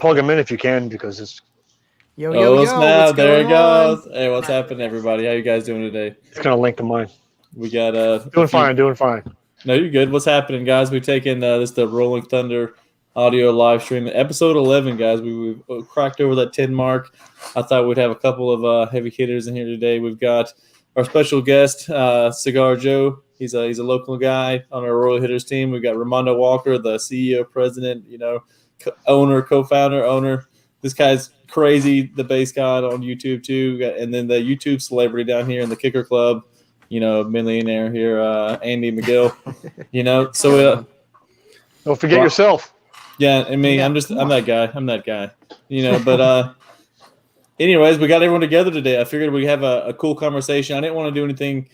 plug them in if you can, because it's Yo, what's Snap! There going he on? goes. Hey, what's happening, everybody? How you guys doing today? going to link to mine. We got a Doing few. fine, doing fine. No, you're good. What's happening, guys? We've taken this the Rolling Thunder audio live stream, episode 11, guys. We cracked over that 10 mark. I thought we'd have a couple of heavy hitters in here today. We've got our special guest, Cigar Joe. He's a local guy on our Royal Hitters team. We've got Ramondo Walker, the CEO, president, co-founder, owner. This guy's crazy, the bass god on YouTube too, and then the YouTube celebrity down here in the Kicker Club. Millionaire here, Andy McGill. So Don't forget yourself. yeah, I mean, I'm that guy. But anyways, we got everyone together today. I figured we'd have a cool conversation. I didn't want to do anything,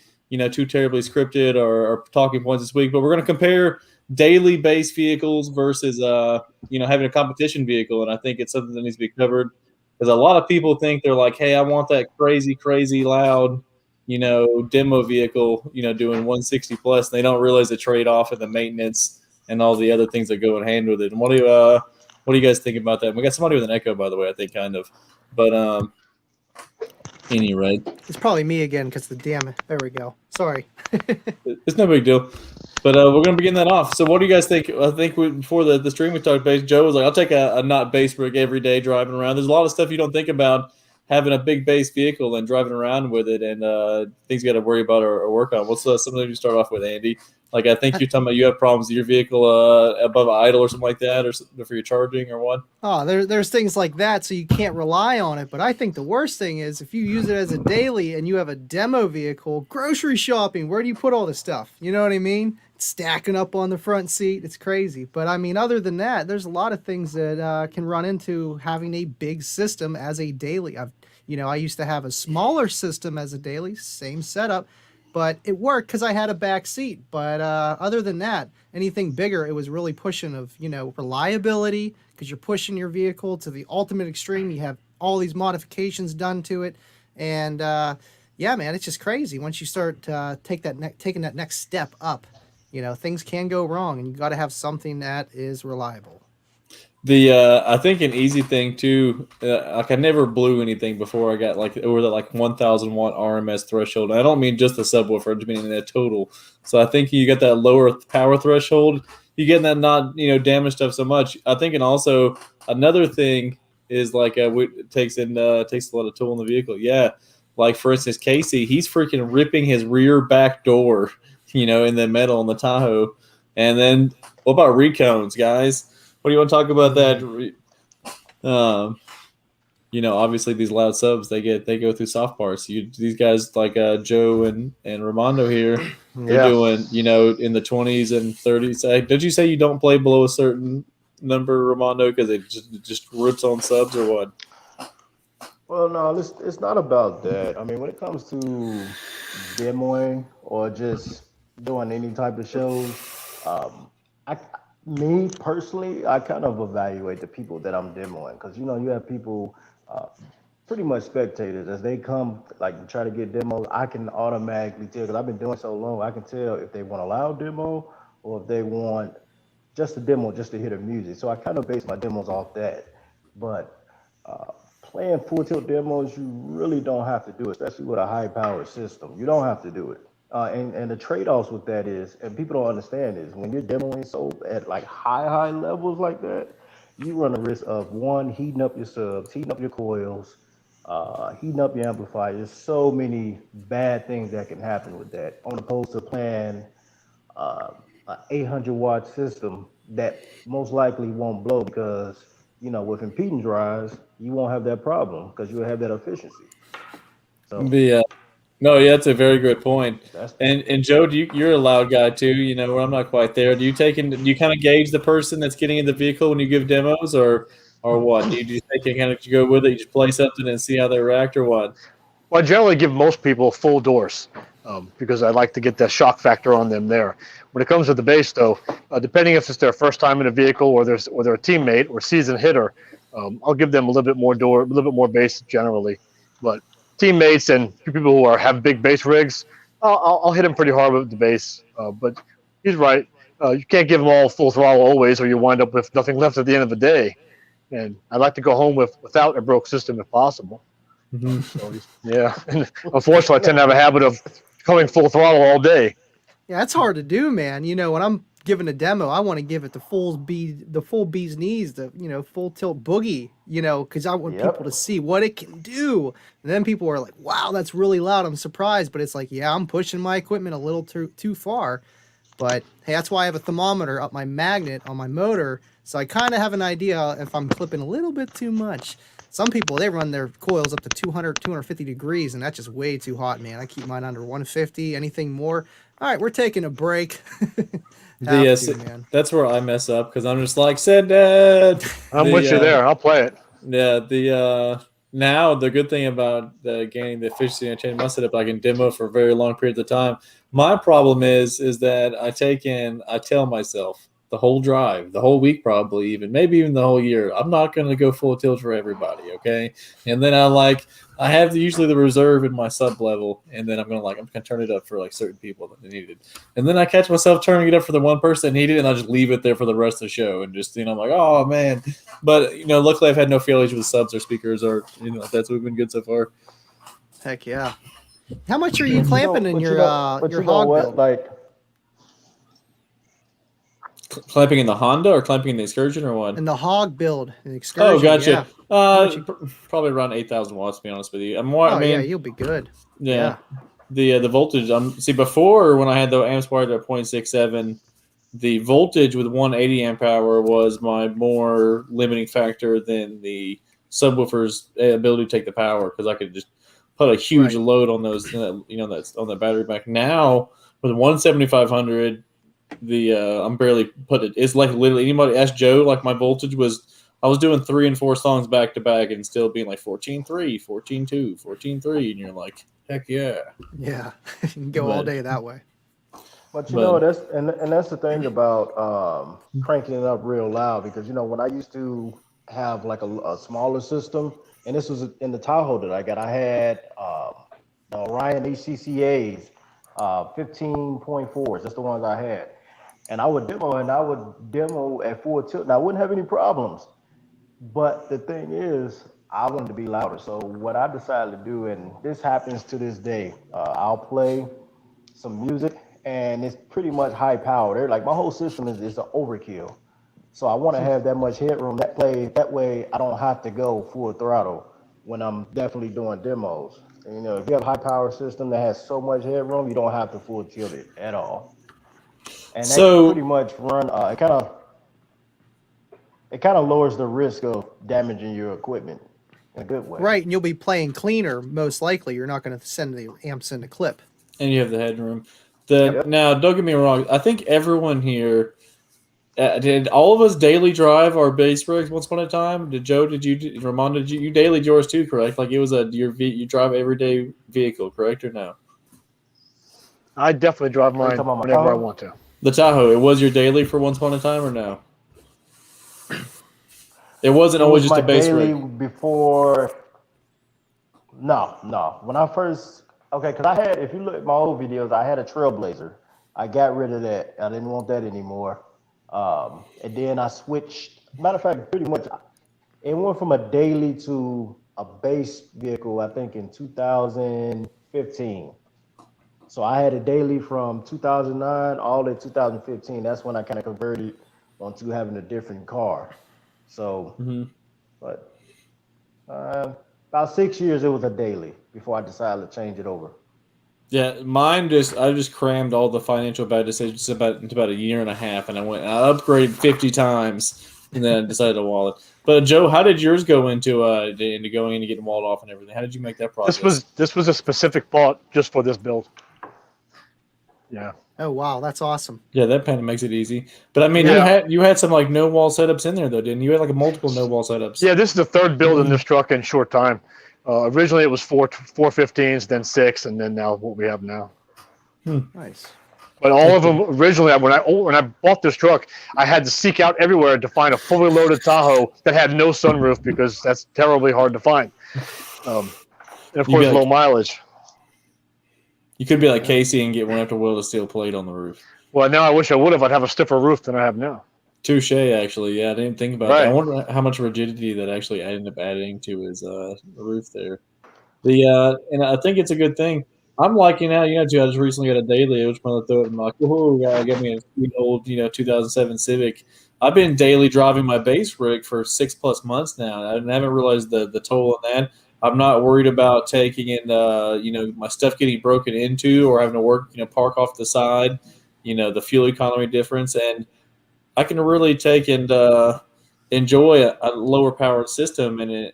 too terribly scripted or talking points this week, but we're going to compare daily base vehicles versus, having a competition vehicle. And I think it's something that needs to be covered because a lot of people think they're like, hey, I want that crazy loud, demo vehicle, doing 160 plus. And they don't realize the trade-off and the maintenance and all the other things that go in hand with it. And what do you guys think about that? We got somebody with an echo, by the way, I think, kind of. But anyway, it's probably me again because there we go. Sorry. It's no big deal. But we're gonna begin that off. So, what do you guys think? I think before the stream we talked bass. Joe was like, "I'll take a not bass rig every day driving around." There's a lot of stuff you don't think about having a big base vehicle and driving around with it, and things you got to worry about or work on. What's something you start off with, Andy? Like, I think you're talking about you have problems with your vehicle above idle or something like that, or for your charging or what? Oh, there's things like that, so you can't rely on it. But I think the worst thing is if you use it as a daily and you have a demo vehicle, grocery shopping, where do you put all this stuff? You know what I mean? It's stacking up on the front seat. It's crazy. But I mean, other than that, there's a lot of things that can run into having a big system as a daily. I used to have a smaller system as a daily, same setup. But it worked because I had a back seat. But other than that, anything bigger, it was really pushing of, reliability because you're pushing your vehicle to the ultimate extreme. You have all these modifications done to it. And, yeah, man, it's just crazy. Once you start taking that next step up, things can go wrong. And you got to have something that is reliable. I think an easy thing too, like I never blew anything before I got over that 1,000 watt RMS threshold. I don't mean just the subwoofer, I just mean that total. So I think you get that lower power threshold, you get that not damage stuff so much. I think, and also another thing is it takes a lot of tool in the vehicle. Yeah, like for instance, Casey, he's freaking ripping his rear back door, in the metal in the Tahoe. And then what about recones, guys? What do you want to talk about that? Obviously these loud subs they go through soft parts. These guys like Joe and Ramondo here, they're doing in the 20s and 30s. Did you say you don't play below a certain number, Ramondo, because it just rips on subs or what? Well, no, it's not about that. I mean, when it comes to demoing or just doing any type of shows, me personally, I kind of evaluate the people that I'm demoing because you have people, pretty much spectators as they come try to get demos. I can automatically tell because I've been doing so long. I can tell if they want a loud demo or if they want just a demo just to hear the music. So I kind of base my demos off that. But playing full tilt demos, you really don't have to do it, especially with a high powered system. You don't have to do it. And the trade-offs with that is, and people don't understand is when you're demoing so at high levels like that, you run the risk of one, heating up your subs, heating up your coils, heating up your amplifier. There's so many bad things that can happen with that. On opposed to playing an 800 watt system that most likely won't blow because with impedance rise, you won't have that problem because you'll have that efficiency. So no, yeah, that's a very good point. And Joe, you're a loud guy too, where I'm not quite there. Do you kind of gauge the person that's getting in the vehicle when you give demos or what? Do you just kind of go with it, you just play something and see how they react or what? Well, I generally give most people full doors because I like to get the shock factor on them there. When it comes to the bass, though, depending if it's their first time in a vehicle or they're a teammate or seasoned hitter, I'll give them a little bit more bass generally. But teammates and people who have big bass rigs, I'll hit them pretty hard with the bass. But he's right. You can't give them all full throttle always, or you wind up with nothing left at the end of the day. and I'd like to go home without a broke system if possible. Mhm. So yeah, and unfortunately, I tend to have a habit of going full throttle all day. Yeah, that's hard to do, man. When I'm giving a demo, I want to give it the full bee's knees, the full tilt boogie, because I want people to Yep. see what it can do. And then people are like, "Wow, that's really loud." I'm surprised, but it's like, yeah, I'm pushing my equipment a little too far. But hey, that's why I have a thermometer up my magnet on my motor, so I kind of have an idea if I'm clipping a little bit too much. Some people, they run their coils up to 200, 250 degrees, and that's just way too hot, man. I keep mine under 150. Anything more, all right, we're taking a break. Have to, man. That's where I mess up because I'm just like, send it. I'm with you there. I'll play it. Yeah, now the good thing about gaining the efficiency and changing my setup, I can demo for very long periods of time. My problem is that I tell myself the whole drive, the whole week, probably maybe even the whole year, I'm not going to go full tilt for everybody, okay? And then I have usually the reserve in my sub level, and then I'm gonna turn it up for like certain people that need it, and then I catch myself turning it up for the one person that needed it, and I just leave it there for the rest of the show, and just I'm like, oh man, but luckily I've had no failures with subs or speakers or that's what been good so far. Heck yeah. How much are you clamping in your hog build? Like, Clamping in the Honda or clamping in the Excursion or what? In the hog build, an excursion. Oh, gotcha. Yeah. Probably around 8,000 watts. To be honest with you, yeah, you'll be good. Yeah. The voltage. See, before when I had the amps wired at 0.67, the voltage with 180 amp hour was my more limiting factor than the subwoofer's ability to take the power because I could just put a huge load on those. That's on the battery back. Now with 17500. I'm barely put it. It's like literally anybody ask Joe. Like my voltage I was doing 3 and 4 songs back to back and still being like 14.3, 14.2, 14.3, and you're like, heck yeah. Yeah, you can go all day that way. But that's the thing about cranking it up real loud because when I used to have like a smaller system, and this was in the Tahoe that I got. I had the Orion HCCAs, 15.4s. That's the ones I had. And I would demo at full tilt, and I wouldn't have any problems. But the thing is, I wanted to be louder. So what I decided to do, and this happens to this day, I'll play some music, and it's pretty much high power. My whole system is an overkill. So I want to have that much headroom. That way I don't have to go full throttle when I'm definitely doing demos. And, if you have a high power system that has so much headroom, you don't have to full tilt it at all. And that pretty much it kind of lowers the risk of damaging your equipment in a good way. Right, and you'll be playing cleaner, most likely. You're not going to send the amps in the clip. And you have the headroom. Now, don't get me wrong. I think everyone here, did all of us daily drive our bass rigs once upon a time? Did Joe, Ramon, did you daily yours too, correct? Like it was you drive everyday vehicle, correct or no? I definitely drive mine whenever I want to. The Tahoe, it was your daily for once upon a time or no? It wasn't always just a bass rig. Before. No. When I first, because I had, if you look at my old videos, I had a Trailblazer. I got rid of that. I didn't want that anymore. And then I switched. Matter of fact, pretty much, it went from a daily to a base vehicle, I think, in 2015. So I had a daily from 2009 all the way to 2015. That's when I kind of converted onto having a different car. So, but about 6 years it was a daily before I decided to change it over. Yeah, I just crammed all the financial bad decisions into about a year and a half, and I upgraded 50 times, and then I decided to wall it. But Joe, how did yours go into going in and getting walled off and everything? How did you make that process? This was a specific bought just for this build. Yeah. Oh wow, that's awesome. Yeah, that kind of makes it easy. But I mean, you had some like no wall setups in there though, didn't you? You had like multiple no wall setups. Yeah, this is the third build in this truck in short time. Originally it was four 15s, then 6, and then now what we have now. Nice. But all of them originally, when I bought this truck, I had to seek out everywhere to find a fully loaded Tahoe that had no sunroof because that's terribly hard to find. And of course, low mileage. You could be like Casey and get one after wheel to steel plate on the roof. Well, now I wish I would have. I'd have a stiffer roof than I have now. Touche, actually. Yeah, I didn't think about that. I Right. wonder how much rigidity that actually I ended up adding to his roof there. And I think it's a good thing. I'm liking that. I just recently got a daily. I was trying to throw it in my oh, I got me a sweet old 2007 Civic. I've been daily driving my base rig for 6+ months now. I haven't realized the toll on that. I'm not worried about taking in my stuff getting broken into or having to work park off the side. The fuel economy difference, and I can really take and enjoy a lower powered system and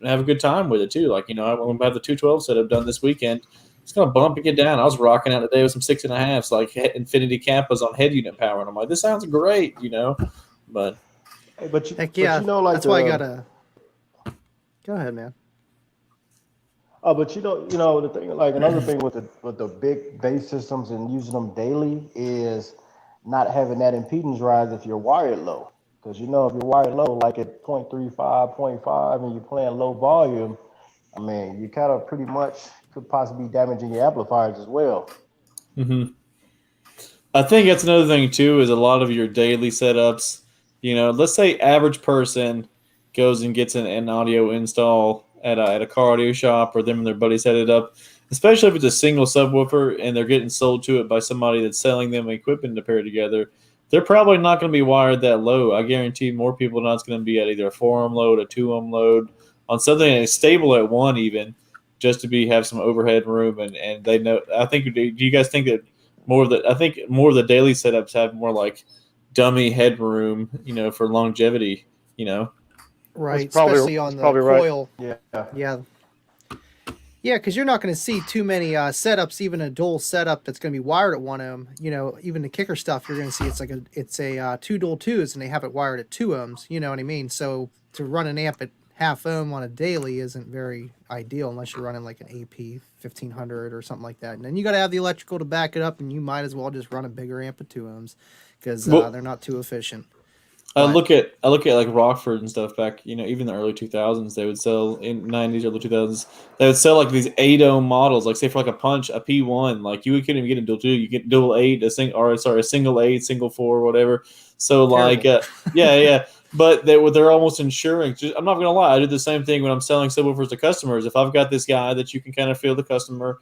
have a good time with it too. Like I'm gonna have the 212 set I've done this weekend. It's gonna bump and get down. I was rocking out today with some 6.5s, like Infinity Kappas on head unit power, and I'm like, this sounds great. But Hey, Heck but yeah. you know, like That's why I the gotta go ahead, man. but the thing, like another thing with the big base systems and using them daily is not having that impedance rise if you're wired low. Because if you're wired low, like at 0.35, point 0.5, and you're playing low volume, I mean, you kind of pretty much could possibly be damaging your amplifiers as well. mhm. I think that's another thing too is a lot of your daily setups. Let's say average person goes and gets an audio install at a car audio shop or them and their buddies set it up. Especially if it's a single subwoofer and they're getting sold to it by somebody that's selling them equipment to pair together, they're probably not going to be wired that low. I guarantee more people are not going to be at either a 4 ohm load, a 2 ohm load, on something that's stable at one even, just to have some overhead room and they know. I think. Do you guys think that I think more of the daily setups have more like dummy headroom, for longevity, Right, especially on That's the probably right. coil. Yeah. Yeah. Yeah, because you're not going to see too many setups, even a dual setup that's going to be wired at 1 ohm. Even the kicker stuff, you're going to see it's a two dual twos, and they have it wired at 2 ohms. You know what I mean? So to run an amp at half ohm on a daily isn't very ideal unless you're running like an AP 1500 or something like that. And then you got to have the electrical to back it up, and you might as well just run a bigger amp at 2 ohms because Well, they're not too efficient. I But look at like Rockford and stuff back, even the early 2000s. They would sell in 90s, early 2000s. They would sell like these 8 ohm models, like say for like a punch, a P1. Like you couldn't even get a dual two, you get dual eight, a single eight, single four, whatever. So like, terrible. yeah. But they're almost insuring. I'm not gonna lie, I do the same thing when I'm selling subwoofers to customers. If I've got this guy that you can kind of feel the customer,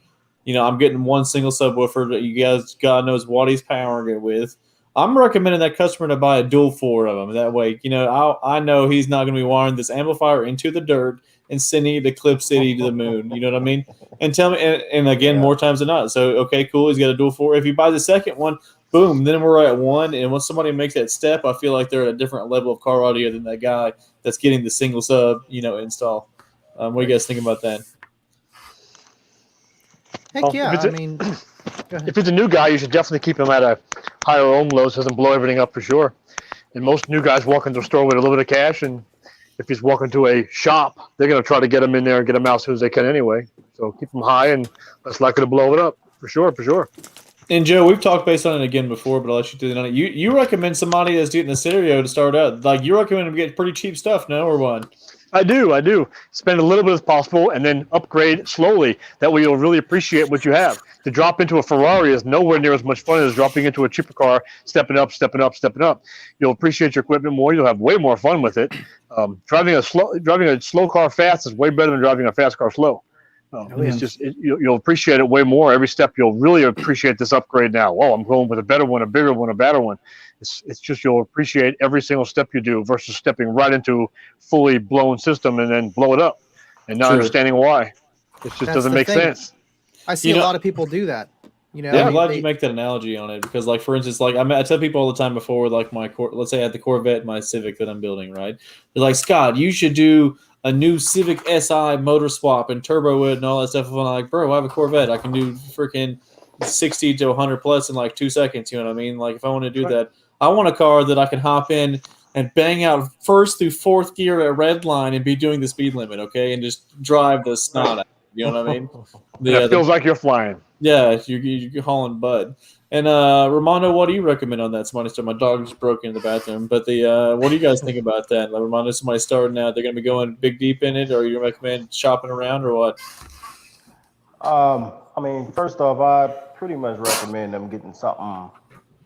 I'm getting one single subwoofer that you guys, God knows what he's powering it with. I'm recommending that customer to buy a dual four of them. That way, I know he's not going to be wiring this amplifier into the dirt and sending it to Clip City to the moon. You know what I mean? And tell me, and again, Yeah. more times than not. So, okay, cool. He's got a dual four. If he buys the second one, boom, then we're at one. And when somebody makes that step, I feel like they're at a different level of car audio than that guy that's getting the single sub, install. What do you guys think about that? Heck Well, yeah, I mean, go ahead. if it's a new guy, you should definitely keep him at a higher ohm load so it doesn't blow everything up for sure. And most new guys walk into a store with a little bit of cash, and if he's walking to a shop, they're going to try to get him in there and get him out as soon as they can anyway. So keep him high and less likely to blow it up for sure. And Joe, we've talked based on it again before, but I'll let you do it on it. You recommend somebody that's getting a stereo to start out. Like you recommend them get pretty cheap stuff, no, or what? I do. Spend a little bit as possible and then upgrade slowly. That way you'll really appreciate what you have. To drop into a Ferrari is nowhere near as much fun as dropping into a cheaper car, stepping up. You'll appreciate your equipment more. You'll have way more fun with it. Driving a slow car fast is way better than driving a fast car slow. It's just you'll appreciate it way more every step. You'll really appreciate this upgrade now. Whoa, I'm going with a better one, a bigger one, a better one. It's just you'll appreciate every single step you do versus stepping right into fully blown system and then blow it up and not Sure. understanding why. It just That's doesn't the make thing. sense. I see a lot of people do that. Yeah, I'm glad you make that analogy on it because, like, for instance, like I tell people all the time before, like let's say I had the Corvette, my Civic that I'm building, right? They're like, Scott, you should do a new Civic Si motor swap and turbo it and all that stuff. And I'm like, bro, I have a Corvette. I can do freaking 60 to 100 plus in like 2 seconds. You know what I mean? Like, if I want to do that, I want a car that I can hop in and bang out first through fourth gear at red line and be doing the speed limit, okay, and just drive the snot out. You know what I mean? It feels like you're flying. Yeah, you're hauling bud. And Romano, what do you recommend on that? Somebody started. My dog just broke into the bathroom. But what do you guys think about that? Like, Romano, somebody starting out, they're going to be going big deep in it, or you recommend shopping around, or what? I mean, first off, I pretty much recommend them getting something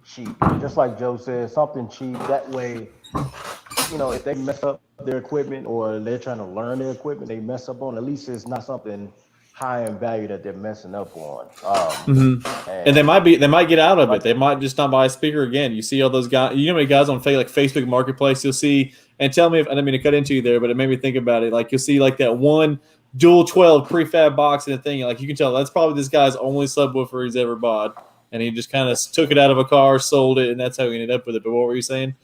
cheap. Just like Joe said, something cheap. That way, if they mess up their equipment or they're trying to learn their equipment, they mess up on. At least it's not something high in value that they're messing up on. And And they might get out of it. like, They might just not buy a speaker again. You see all those guys. You know how many guys on like Facebook Marketplace you'll see. And tell me if I didn't mean to cut into you there, but it made me think about it. Like you'll see like that one dual 12 prefab box and a thing. Like you can tell that's probably this guy's only subwoofer he's ever bought, and he just kind of took it out of a car, sold it, and that's how he ended up with it. But what were you saying?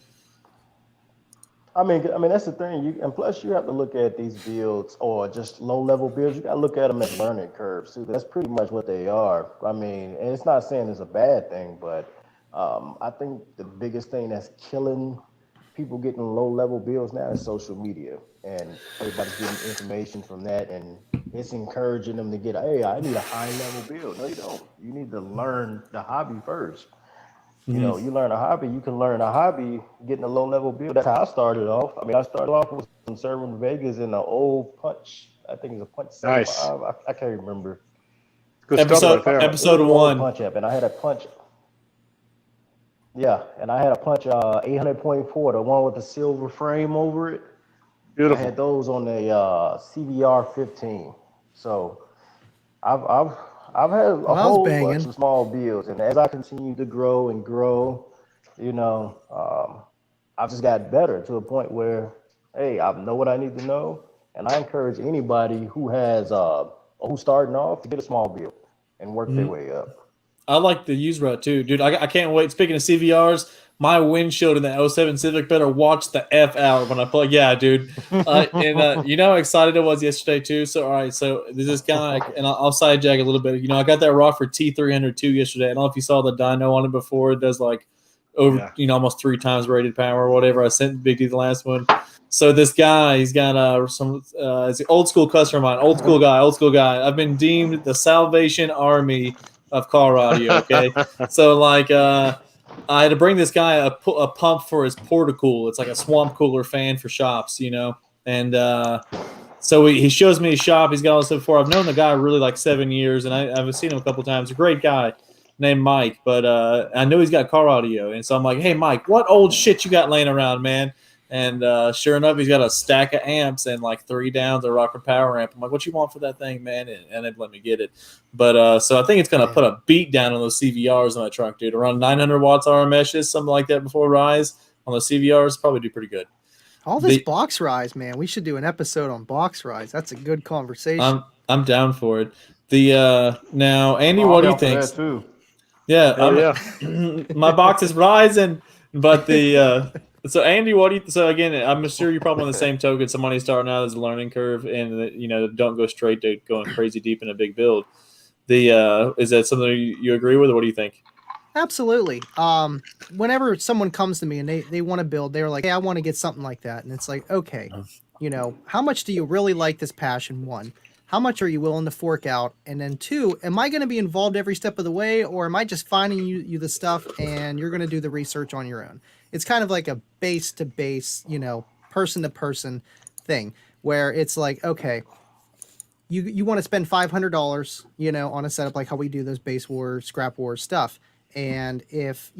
I mean, that's the thing. And plus, you have to look at these builds or just low-level builds. You got to look at them as learning curves too. That's pretty much what they are. I mean, and it's not saying it's a bad thing, but I think the biggest thing that's killing people getting low-level builds now is social media, and everybody's getting information from that, and it's encouraging them to get, hey, I need a high-level build. No, you don't. You need to learn the hobby first. You learn a hobby, you can learn a hobby getting a low level build. That's how I started off. I mean, I started off with some serving Vegas in an old punch. I think it's a punch 75. Nice. I can't remember. Good stuff right there. Episode It was an old 1. punch app, and I had a punch. Yeah, and I had a punch 800.4, the one with the silver frame over it. I Beautiful. had those on the CVR 15. So I've had a whole bunch of small builds, and as I continue to grow and grow, I've just got better to a point where, hey, I know what I need to know, and I encourage anybody who has who's starting off to get a small build and work their way up. I like the use route too, dude. I can't wait. Speaking of CVRs, my windshield in the 07 Civic better watch the F out when I play. Yeah, dude. And you know how excited I was yesterday too. So all right, so there's this guy, and I'll sidejack a little bit. I got that Rockford T302 yesterday. I don't know if you saw the dyno on it before. It does like over almost 3 times rated power or whatever. I sent Big D the last one. So this guy, he's got some it's an old school customer of mine, old school guy. I've been deemed the Salvation Army of car audio. Okay, so like I had to bring this guy a pump for his portacool. It's like a swamp cooler fan for shops, and so he shows me his shop. He's got all this stuff before. I've known the guy really like 7 years, and I've seen him a couple times. A great guy named Mike, but I know he's got car audio, and so I'm like, hey Mike, what old shit you got laying around, man? And sure enough, he's got a stack of amps and like 3 downs of Rockford power amp. I'm like, what you want for that thing, man? And they'd let me get it. But so I think it's going to put a beat down on those CVRs on that truck, dude. Around 900 watts RMSs, something like that before rise on those CVRs, probably do pretty good. All this box rise, man. We should do an episode on box rise. That's a good conversation. I'm down for it. Now, Andy, what do you think? Too. Yeah, my box is rising, but So Andy, so again, I'm sure you're probably on the same token. Somebody starting out as a learning curve, and don't go straight to going crazy deep in a big build. Is that something you agree with, or what do you think? Absolutely. Whenever someone comes to me and they want to build, they're like, hey, I want to get something like that, and it's like, okay, how much do you really like this passion? 1, how much are you willing to fork out, and then 2, am I going to be involved every step of the way, or am I just finding you the stuff and you're going to do the research on your own? It's kind of like a base to base, person to person thing where it's like, okay, you want to spend $500, on a setup like how we do those base war, scrap war stuff. And if,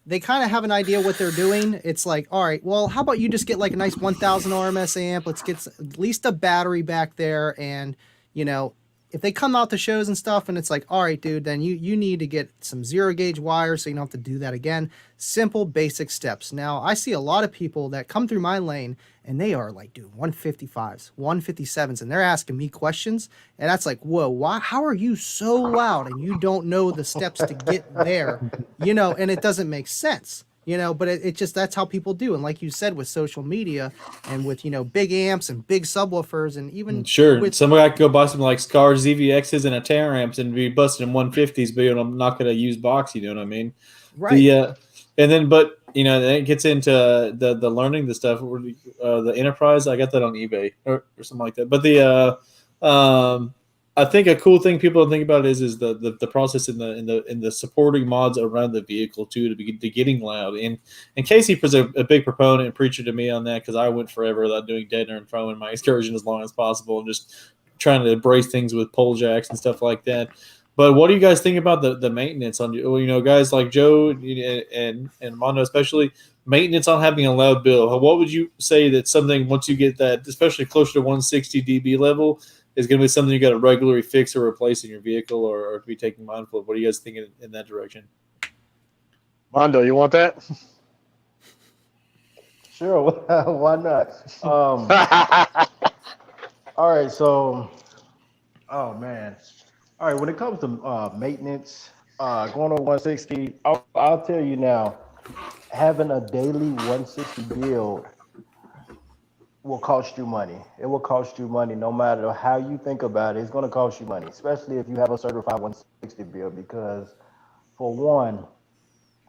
they kind of have an idea what they're doing, it's like, all right, well, how about you just get like a nice 1000 RMS amp? Let's get at least a battery back there. And, if they come out to shows and stuff and it's like, all right, dude, then you need to get some 0 gauge wires so you don't have to do that again. Simple, basic steps. Now, I see a lot of people that come through my lane and they are like doing 155s, 157s, and they're asking me questions. And that's like, whoa, how are you so loud and you don't know the steps to get there? And it doesn't make sense. But it just, that's how people do. And like you said, with social media and with, big amps and big subwoofers and even some guy could go buy some like Scar ZVXs and a Terra amps and be busting in 150s, but I'm not going to use box, you know what I mean? Right. And then, but then it gets into the learning the stuff, the Enterprise. I got that on eBay or something like that. But I think a cool thing people don't think about is the process in the supporting mods around the vehicle too to getting loud. And Casey was a big proponent and preacher to me on that because I went forever without doing deadener and throwing my excursion as long as possible and just trying to embrace things with pole jacks and stuff like that. But what do you guys think about the maintenance on guys like Joe and Mondo especially maintenance on having a loud build? What would you say that something once you get that, especially closer to 160 dB level, is going to be something you got to regularly fix or replace in your vehicle or to be taking mindful of? What are you guys thinking in that direction? Mondo, you want that? Sure, why not? All right, so, oh man, all right. When it comes to maintenance, going on 160, I'll tell you now, having a daily 160 build will cost you money. It will cost you money no matter how you think about it. It's going to cost you money, especially if you have a certified 160 build, because for one,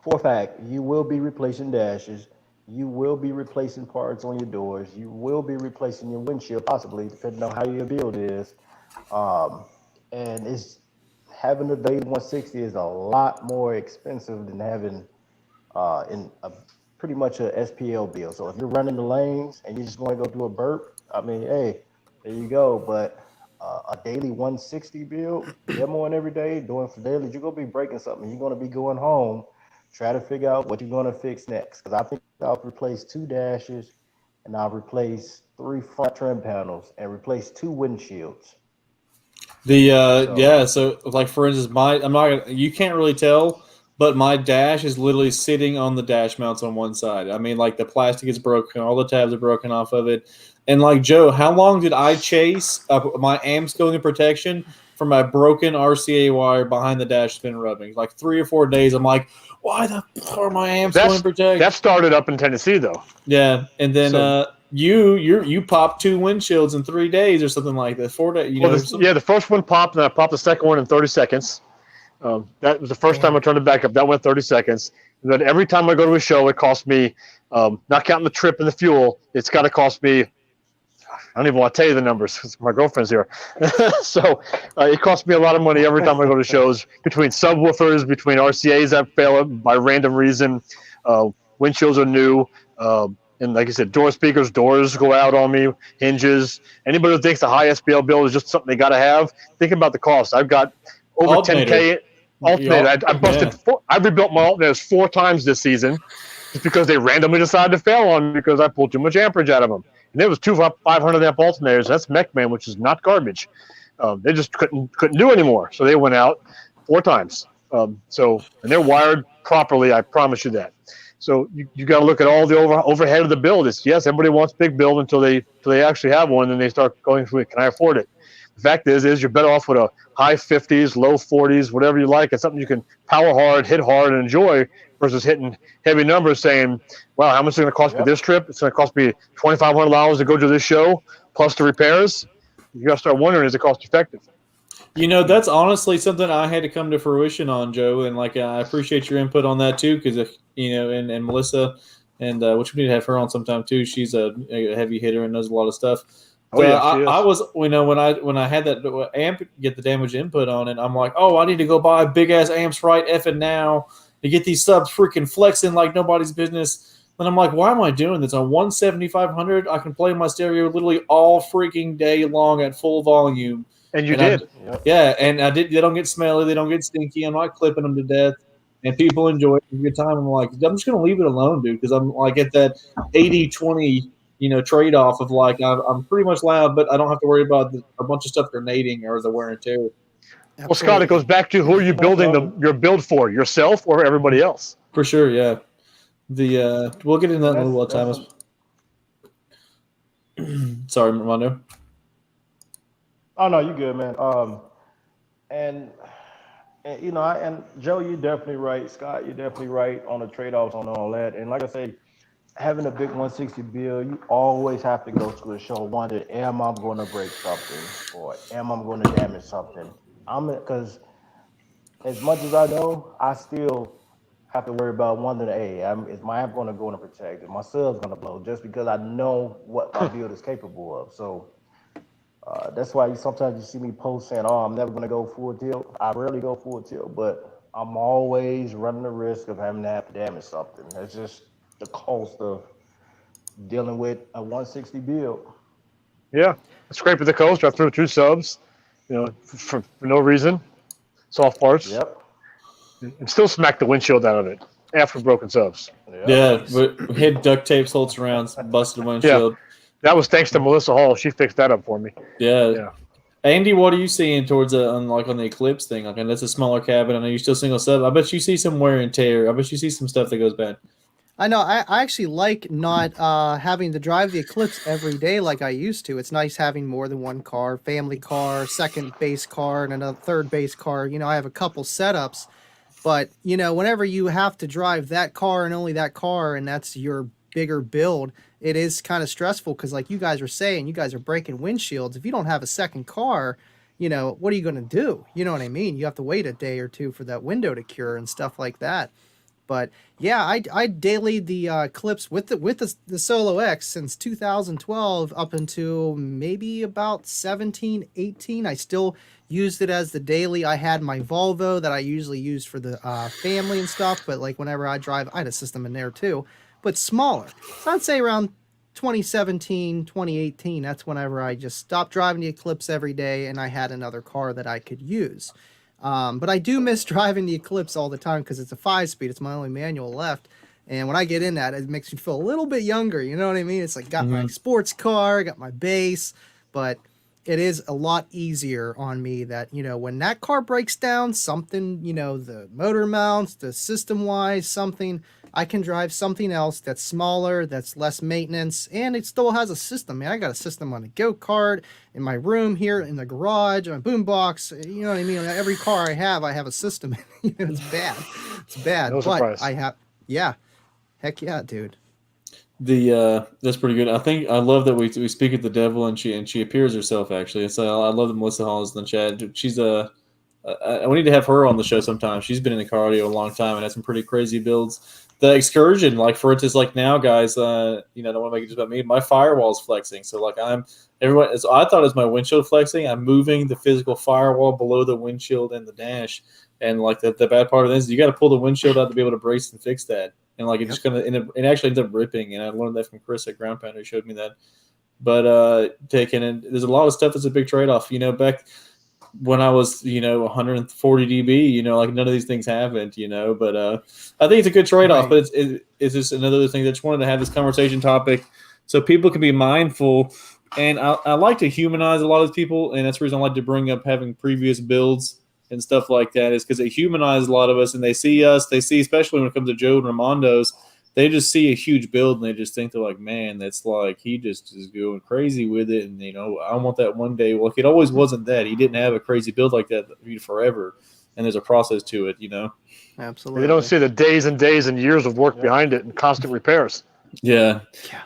for a fact, you will be replacing dashes. You will be replacing parts on your doors. You will be replacing your windshield, possibly, depending on how your build is. Um, and it's having a daily 160 is a lot more expensive than having in a pretty much a SPL build. So if you're running the lanes and you just want to go do a burp, I mean, hey, there you go. But a daily 160 build, demoing every day, doing for daily, you're gonna be breaking something. You're gonna be going home, try to figure out what you're gonna fix next. Because I think I'll replace 2 dashes, and I'll replace 3 front trim panels, and replace 2 windshields. So So like for instance, you can't really tell, but my dash is literally sitting on the dash mounts on one side. I mean, like the plastic is broken, all the tabs are broken off of it. And like Joe, how long did I chase my amps going in protection for my broken RCA wire behind the dash spin rubbing? Like 3 or 4 days. I'm like, why the fuck are my amps going in protection? That started up in Tennessee though. Yeah, and then So- you popped 2 windshields in 3 days or something like that. 4 days, the first one popped, and I popped the second one in 30 seconds. That was the first time I turned it back up. That went 30 seconds. And then every time I go to a show, it costs me, not counting the trip and the fuel, it's got to cost me, I don't even want to tell you the numbers because my girlfriend's here. So it costs me a lot of money every time I go to shows, between subwoofers, between RCAs that fail by random reason. Windshields are new. And like I said, doors go out on me, hinges. Anybody who thinks a high SPL build is just something they got to have, think about the cost. I've got over Alternator. 10K alternator. I busted. I rebuilt my alternators 4 times this season, just because they randomly decided to fail on me because I pulled too much amperage out of them. And there was 2 500 amp alternators. That's MechMan, which is not garbage. They just couldn't do anymore, so they went out 4 times. And they're wired properly. I promise you that. So you got to look at all the overhead of the build. It's yes, everybody wants big build until they actually have one, and they start going through it. Can I afford it? The fact is you're better off with a high 50s, low 40s, whatever you like. It's something you can power hard, hit hard, and enjoy, versus hitting heavy numbers saying, wow, how much is it going to cost me this trip? It's going to cost me $2,500 to go to this show, plus the repairs. You got to start wondering, is it cost effective? That's honestly something I had to come to fruition on, Joe, and like I appreciate your input on that too, because and Melissa, and which we need to have her on sometime too. She's a heavy hitter and knows a lot of stuff. Oh yeah, I was when I had that amp get the damage input on it, I'm like, oh, I need to go buy big ass amps right effing now to get these subs freaking flexing like nobody's business. And I'm like, why am I doing this? On 17500, I can play my stereo literally all freaking day long at full volume. And you did. And I did. They don't get smelly. They don't get stinky. I'm not clipping them to death, and people enjoy it. It's a good time. I'm like, I'm just gonna leave it alone, dude, because I'm like at that 80-20, trade off of like I'm pretty much loud, but I don't have to worry about a bunch of stuff grading or the wear and tear. Well, Scott, it goes back to who are you building your build for, yourself or everybody else? For sure, yeah. We'll get into that in a little time. Sorry, Mondo. Oh no, you good, man. And and Joe, you're definitely right. Scott, you're definitely right on the trade-offs on all that. And like I say, having a big 160 build, you always have to go to the show wonder, am I going to break something, or am I going to damage something? Because as much as I know, I still have to worry about wondering, hey, is my amp going to go into protect? Is my sub's going to blow? Just because I know what my build is capable of. So. That's why sometimes you see me post saying, oh, I'm never going to go full tilt. I rarely go full tilt, but I'm always running the risk of having to have to damage something. That's just the cost of dealing with a 160 build. Yeah, scraping the coast. I threw 2 subs, for no reason. soft parts, Yep. and still smacked the windshield out of it after broken subs. Yep. Yeah, we hit duct tape, sold surrounds, busted windshield. That was thanks to Melissa Hall. She fixed that up for me. Yeah. Andy, what are you seeing towards on the Eclipse thing? Like, and that's a smaller cabin. I know you're still single sub. I bet you see some wear and tear. I bet you see some stuff that goes bad. I know. I actually like not having to drive the Eclipse every day like I used to. It's nice having more than one car, family car, second base car, and another third base car. You know, I have a couple setups, but you know, whenever you have to drive that car and only that car, and that's your bigger build, it is kind of stressful because, like you guys were saying, you guys are breaking windshields. If you don't have a second car, you know, what are you going to do? You know what I mean? You have to wait a day or two for that window to cure and stuff like that. But yeah, I dailied the Eclipse with the Solo X since 2012 up until maybe about 17, 18. I still used it as the daily. I had my Volvo that I usually used for the family and stuff, but like whenever I drive, I had a system in there too, but smaller. So I'd say around 2017, 2018, that's whenever I just stopped driving the Eclipse every day and I had another car that I could use. But I do miss driving the Eclipse all the time because it's a 5-speed. It's my only manual left. And when I get in that, it makes me feel a little bit younger. You know what I mean? It's like got my sports car, got my base, but it is a lot easier on me that, you know, when that car breaks down, something, you know, the motor mounts, the system-wise, something, I can drive something else that's smaller, that's less maintenance, and it still has a system. Man, I got a system on a go-kart, in my room here, in the garage, on a boombox. You know what I mean? Every car I have a system. You know, it's bad. It's bad. No surprise. But I have, yeah. Heck yeah, dude. That's pretty good. I think I love that we speak at the devil and she appears herself actually. So I love that Melissa Hall is in the chat. She's we need to have her on the show sometime. She's been in the car audio a long time and has some pretty crazy builds. The excursion, like for instance, like now, guys, you know, I don't want to make it just about me. My firewall's flexing, so like everyone. So I thought it was my windshield flexing. I'm moving the physical firewall below the windshield and the dash. And like the bad part of this is you got to pull the windshield out to be able to brace and fix that. And like it just kind of it actually ends up ripping. And I learned that from Chris at Ground Pounder, who showed me that. But there's a lot of stuff that's a big trade off. You know, back when I was, you know, 140 dB, you know, like none of these things happened, you know. But I think it's a good trade off. Right. But it's just another thing that I just wanted to have this conversation topic so people can be mindful. And I like to humanize a lot of people, and that's the reason I like to bring up having previous builds and stuff like that, is because it humanizes a lot of us, and they see us, especially when it comes to Joe and Ramondo's, they just see a huge build and they just think they're like, man, that's like, he just is going crazy with it. And, you know, I want that one day. Well, it always wasn't that. He didn't have a crazy build like that forever. And there's a process to it, you know? Absolutely. They don't see the days and days and years of work behind it and constant repairs. Yeah.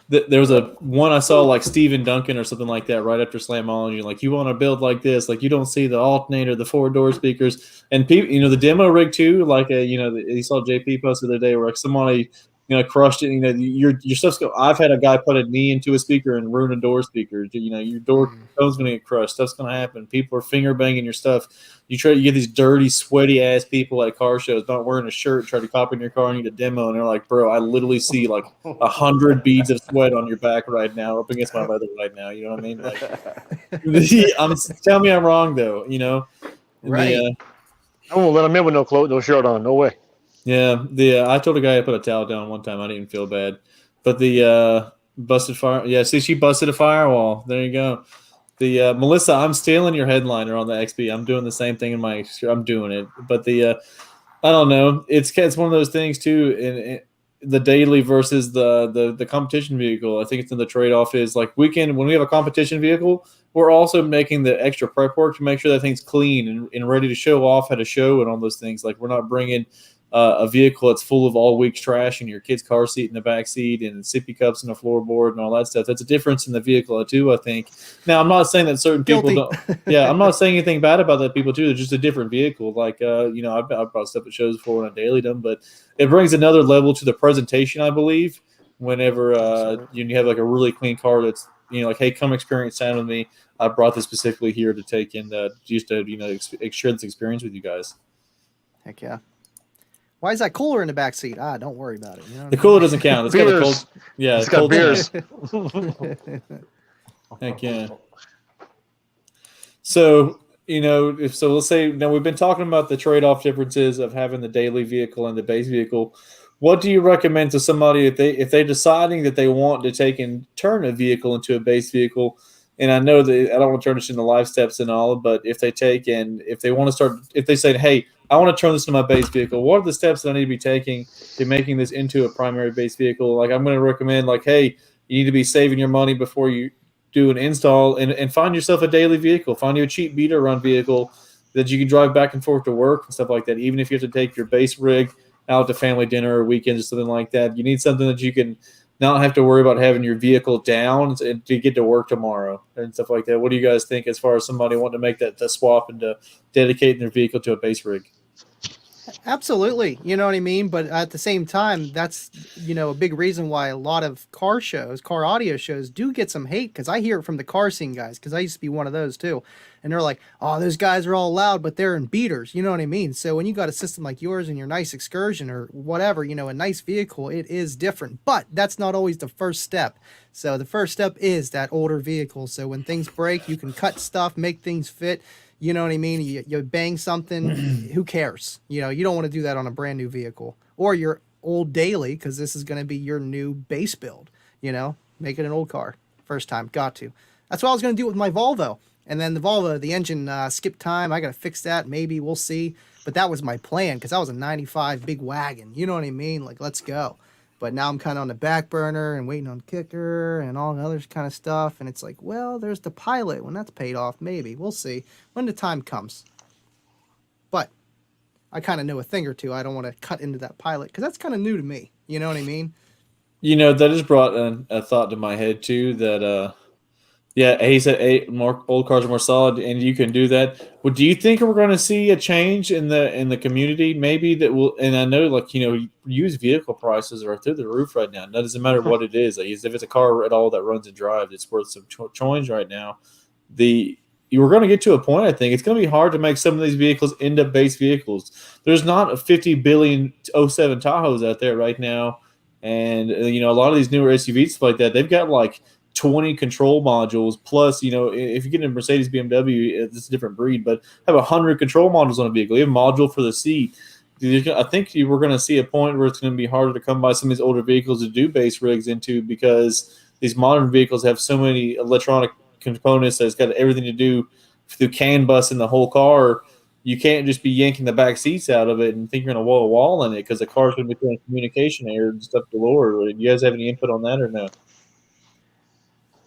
There was one I saw like Steven Duncan or something like that right after Slamology. Like, you want to build like this. Like, you don't see the alternator, the 4-door speakers. And people, you know, the demo rig too. Like, you know, you saw JP post the other day where like somebody, you know, crushed it. You know, your stuff's go. I've had a guy put a knee into a speaker and ruin a door speaker. You know, your door cone's going to get crushed. Stuff's going to happen. People are finger banging your stuff. You get these dirty, sweaty ass people at car shows not wearing a shirt, try to copy in your car and need a demo, and they're like, "Bro, I literally see like 100 beads of sweat on your back right now, up against my leather right now." You know what I mean? Like, tell me I'm wrong though. You know, Right. I won't let him in with no clothes, no shirt on. No way. Yeah, I told a guy I put a towel down one time. I didn't even feel bad, but the busted fire. Yeah, see, she busted a firewall. There you go. The Melissa, I'm stealing your headliner on the XP. I'm doing the same thing in my. I'm doing it, but I don't know. It's one of those things too. In the daily versus the competition vehicle. I think it's in the trade off is like when we have a competition vehicle, we're also making the extra prep work to make sure that thing's clean and ready to show off at a show and all those things. Like, we're not bringing a vehicle that's full of all week's trash and your kid's car seat in the back seat and sippy cups and a floorboard and all that stuff. That's a difference in the vehicle too, I think. Now, I'm not saying that certain people don't. Yeah, I'm not saying anything bad about that people too. They're just a different vehicle. Like, you know, I've brought stuff at shows before when I daily them, but it brings another level to the presentation, I believe. Whenever you have like a really clean car that's, you know, like, hey, come experience sound with me. I brought this specifically here to take in just to, you know, share this experience with you guys. Heck yeah. Why is that cooler in the back seat? Don't worry about it. You know the cooler doesn't count. It's got a cold. Yeah, it's got beers. Heck yeah. So if so, let's say now we've been talking about the trade-off differences of having the daily vehicle and the base vehicle. What do you recommend to somebody if they're deciding that they want to take and turn a vehicle into a base vehicle? And I know that I don't want to turn this into life steps and all, but if they want to start, if they say, hey, I want to turn this into my base vehicle, what are the steps that I need to be taking to making this into a primary base vehicle? Like I'm going to recommend, like, hey, you need to be saving your money before you do an install and find yourself a daily vehicle. Find you a cheap beater run vehicle that you can drive back and forth to work and stuff like that. Even if you have to take your base rig out to family dinner or weekends or something like that, you need something that you can not have to worry about having your vehicle down to get to work tomorrow and stuff like that. What do you guys think as far as somebody wanting to make that swap and to dedicating their vehicle to a base rig? Absolutely. You know what I mean? But at the same time, that's, a big reason why a lot of car audio shows do get some hate, because I hear it from the car scene guys, because I used to be one of those too. And they're like, oh, those guys are all loud, but they're in beaters. You know what I mean? So when you got a system like yours and your nice Excursion or whatever, a nice vehicle, it is different. But that's not always the first step. So the first step is that older vehicle. So when things break, you can cut stuff, make things fit. You know what I mean? You bang something, who cares? You don't want to do that on a brand new vehicle or your old daily, because this is going to be your new base build. Make it an old car. First time, got to. That's what I was going to do with my Volvo. And then the Volvo, the engine skipped time. I got to fix that. Maybe we'll see. But that was my plan, because that was a 95 big wagon. You know what I mean? Like, let's go. But now I'm kind of on the back burner and waiting on kicker and all the other kind of stuff. And it's like, well, there's the Pilot. When that's paid off, maybe. We'll see when the time comes. But I kind of know a thing or two. I don't want to cut into that Pilot, because that's kind of new to me. You know what I mean? That just brought a thought to my head, too, that yeah, he said more old cars are more solid, and you can do that. Well, do you think we're going to see a change in the community? Maybe that will. And I know, used vehicle prices are through the roof right now. It doesn't matter what it is. Like, if it's a car at all that runs and drives, it's worth some change right now. We're going to get to a point. I think it's going to be hard to make some of these vehicles into base vehicles. There's not a 50 billion '07 Tahoes out there right now, and a lot of these newer SUVs stuff like that. They've got 20 control modules plus, if you get a Mercedes BMW, it's a different breed, but have 100 control modules on a vehicle. You have a module for the seat. I think we're going to see a point where it's going to be harder to come by some of these older vehicles to do base rigs into, because these modern vehicles have so many electronic components that it's got everything to do through CAN bus in the whole car. You can't just be yanking the back seats out of it and think you're going to wall a wall in it, because the car's going to be doing communication errors and stuff galore. Do you guys have any input on that or no?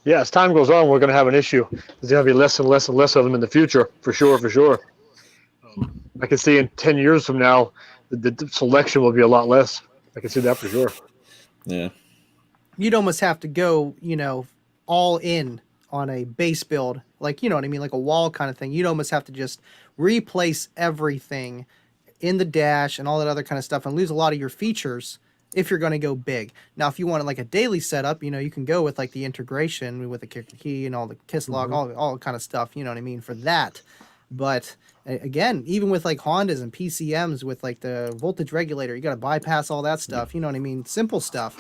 Yeah, as time goes on, we're going to have an issue. There's going to be less and less and less of them in the future, for sure. I can see in 10 years from now, the selection will be a lot less. I can see that for sure. Yeah. You'd almost have to go, all in on a base build, like, you know what I mean, like a wall kind of thing. You'd almost have to just replace everything in the dash and all that other kind of stuff and lose a lot of your features if you're going to go big. Now, if you want a daily setup, you can go with the integration with the kicker key and all the kiss lock, all kind of stuff, you know what I mean, for that. But again, even with Hondas and PCMs with the voltage regulator, you got to bypass all that stuff, you know what I mean? Simple stuff.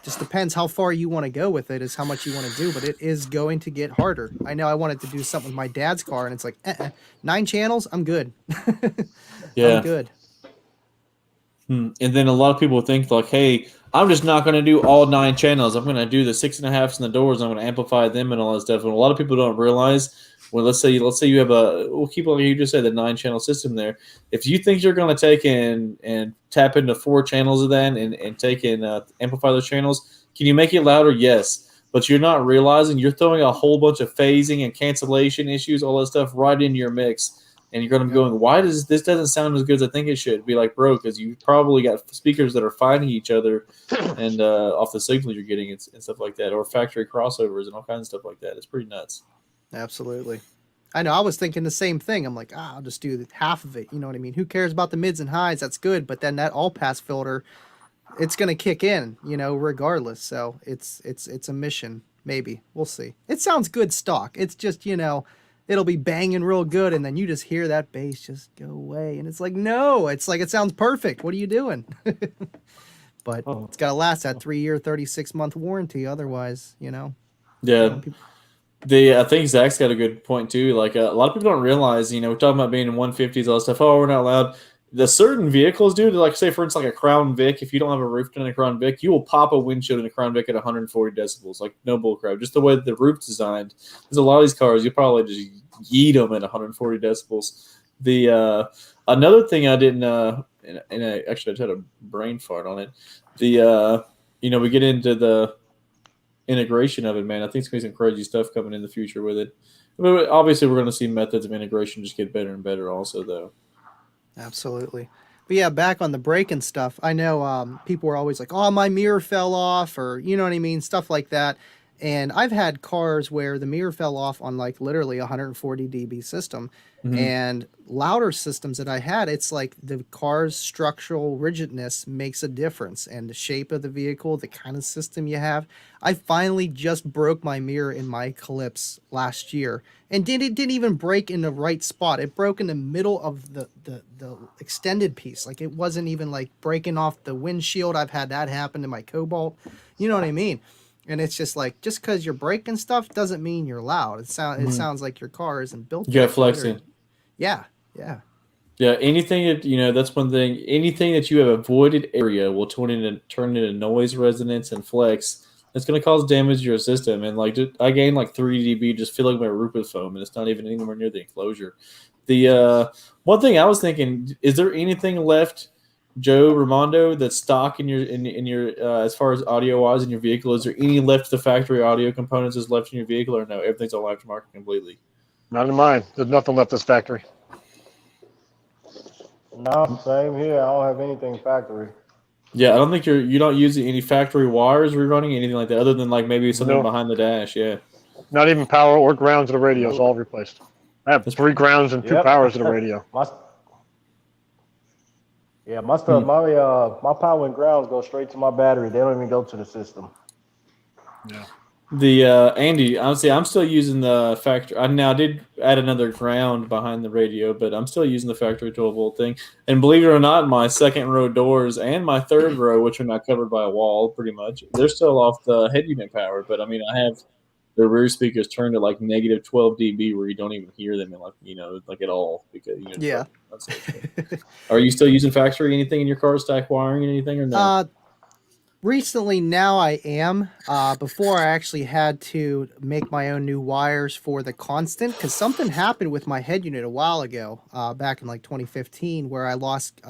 Just depends how far you want to go with it, is how much you want to do, but it is going to get harder. I know I wanted to do something with my dad's car, and it's 9 channels, I'm good. Yeah. I'm good. And then a lot of people think hey, I'm just not going to do all 9 channels. I'm going to do the 6.5s in the doors. I'm going to amplify them and all that stuff. And a lot of people don't realize, well, let's say you have we'll keep on, you just said the 9-channel system there. If you think you're going to take and tap into 4 channels of that and take and amplify those channels, can you make it louder? Yes. But you're not realizing you're throwing a whole bunch of phasing and cancellation issues, all that stuff right into your mix. And you're going to be going, why does this doesn't sound as good as I think it should? Be bro, because you probably got speakers that are fighting each other and off the signal you're getting and stuff like that, or factory crossovers and all kinds of stuff like that. It's pretty nuts. Absolutely. I know. I was thinking the same thing. I'm like, I'll just do half of it. You know what I mean? Who cares about the mids and highs? That's good. But then that all pass filter, it's going to kick in, regardless. So it's a mission. Maybe. We'll see. It sounds good stock. It's just, it'll be banging real good, and then you just hear that bass just go away, and it's no, it's it sounds perfect. What are you doing? But it's got to last that 3-year, 36-month warranty. Otherwise, Yeah. I think Zach's got a good point too. Like a lot of people don't realize, we're talking about being in 150s, all that stuff. Oh, we're not allowed. The certain vehicles, dude, like say for instance, like a Crown Vic. If you don't have a roof in a Crown Vic, you will pop a windshield in a Crown Vic at 140 decibels. Like no bullcrap. Just the way that the roof's designed. There's a lot of these cars you probably just yeet them at 140 decibels. The another thing I didn't, actually I just had a brain fart on it. We get into the integration of it, man. I think it's going to be some crazy stuff coming in the future with it. But obviously, we're going to see methods of integration just get better and better, also, though. Absolutely. But yeah, back on the braking stuff, I know people were always like, oh, my mirror fell off, or you know what I mean? Stuff like that. And I've had cars where the mirror fell off on like literally 140 dB system. Mhm. And louder systems that I had, it's like the car's structural rigidness makes a difference, and the shape of the vehicle, the kind of system you have. I finally just broke my mirror in my Eclipse last year, and it didn't even break in the right spot. It broke in the middle of the extended piece. Like it wasn't even like breaking off the windshield. I've had that happen to my Cobalt. You know what I mean? And it's just like, just because you're breaking stuff doesn't mean you're loud. It sounds like your car isn't built. You got that good, flexing. Yeah. Yeah, anything that that's one thing. Anything that you have avoided area will turn into noise resonance and flex. It's going to cause damage to your system. And like I gained like 3 dB just filling my roof with foam, and it's not even anywhere near the enclosure. The one thing I was thinking, is there anything left, Joe Ramondo, that's stock in your as far as audio wise in your vehicle? Is there any left the factory audio components is left in your vehicle, or no? Everything's all aftermarket completely. Not in mine. There's nothing left this factory. No, same here. I don't have anything factory. Yeah, I don't think you're not using any factory wires rerunning, anything like that, other than like maybe something No. behind the dash. Yeah, Not even power or grounds of the radio is all replaced. I have 3 grounds and 2 powers of the radio. My stuff, my power and grounds go straight to my battery. They don't even go to the system. Yeah. the Andy, honestly, I'm still using the factory. I did add another ground behind the radio, but I'm still using the factory 12-volt thing. And believe it or not, my second row doors and my third row, which are not covered by a wall, pretty much, they're still off the head unit power. But I mean, I have the rear speakers turned to like negative 12 dB, where you don't even hear them, like at all, because Yeah. Are you still using factory anything in your car, stack wiring anything, or no? Recently, now I am. Before, I actually had to make my own new wires for the constant, because something happened with my head unit a while ago, back in like 2015, where I lost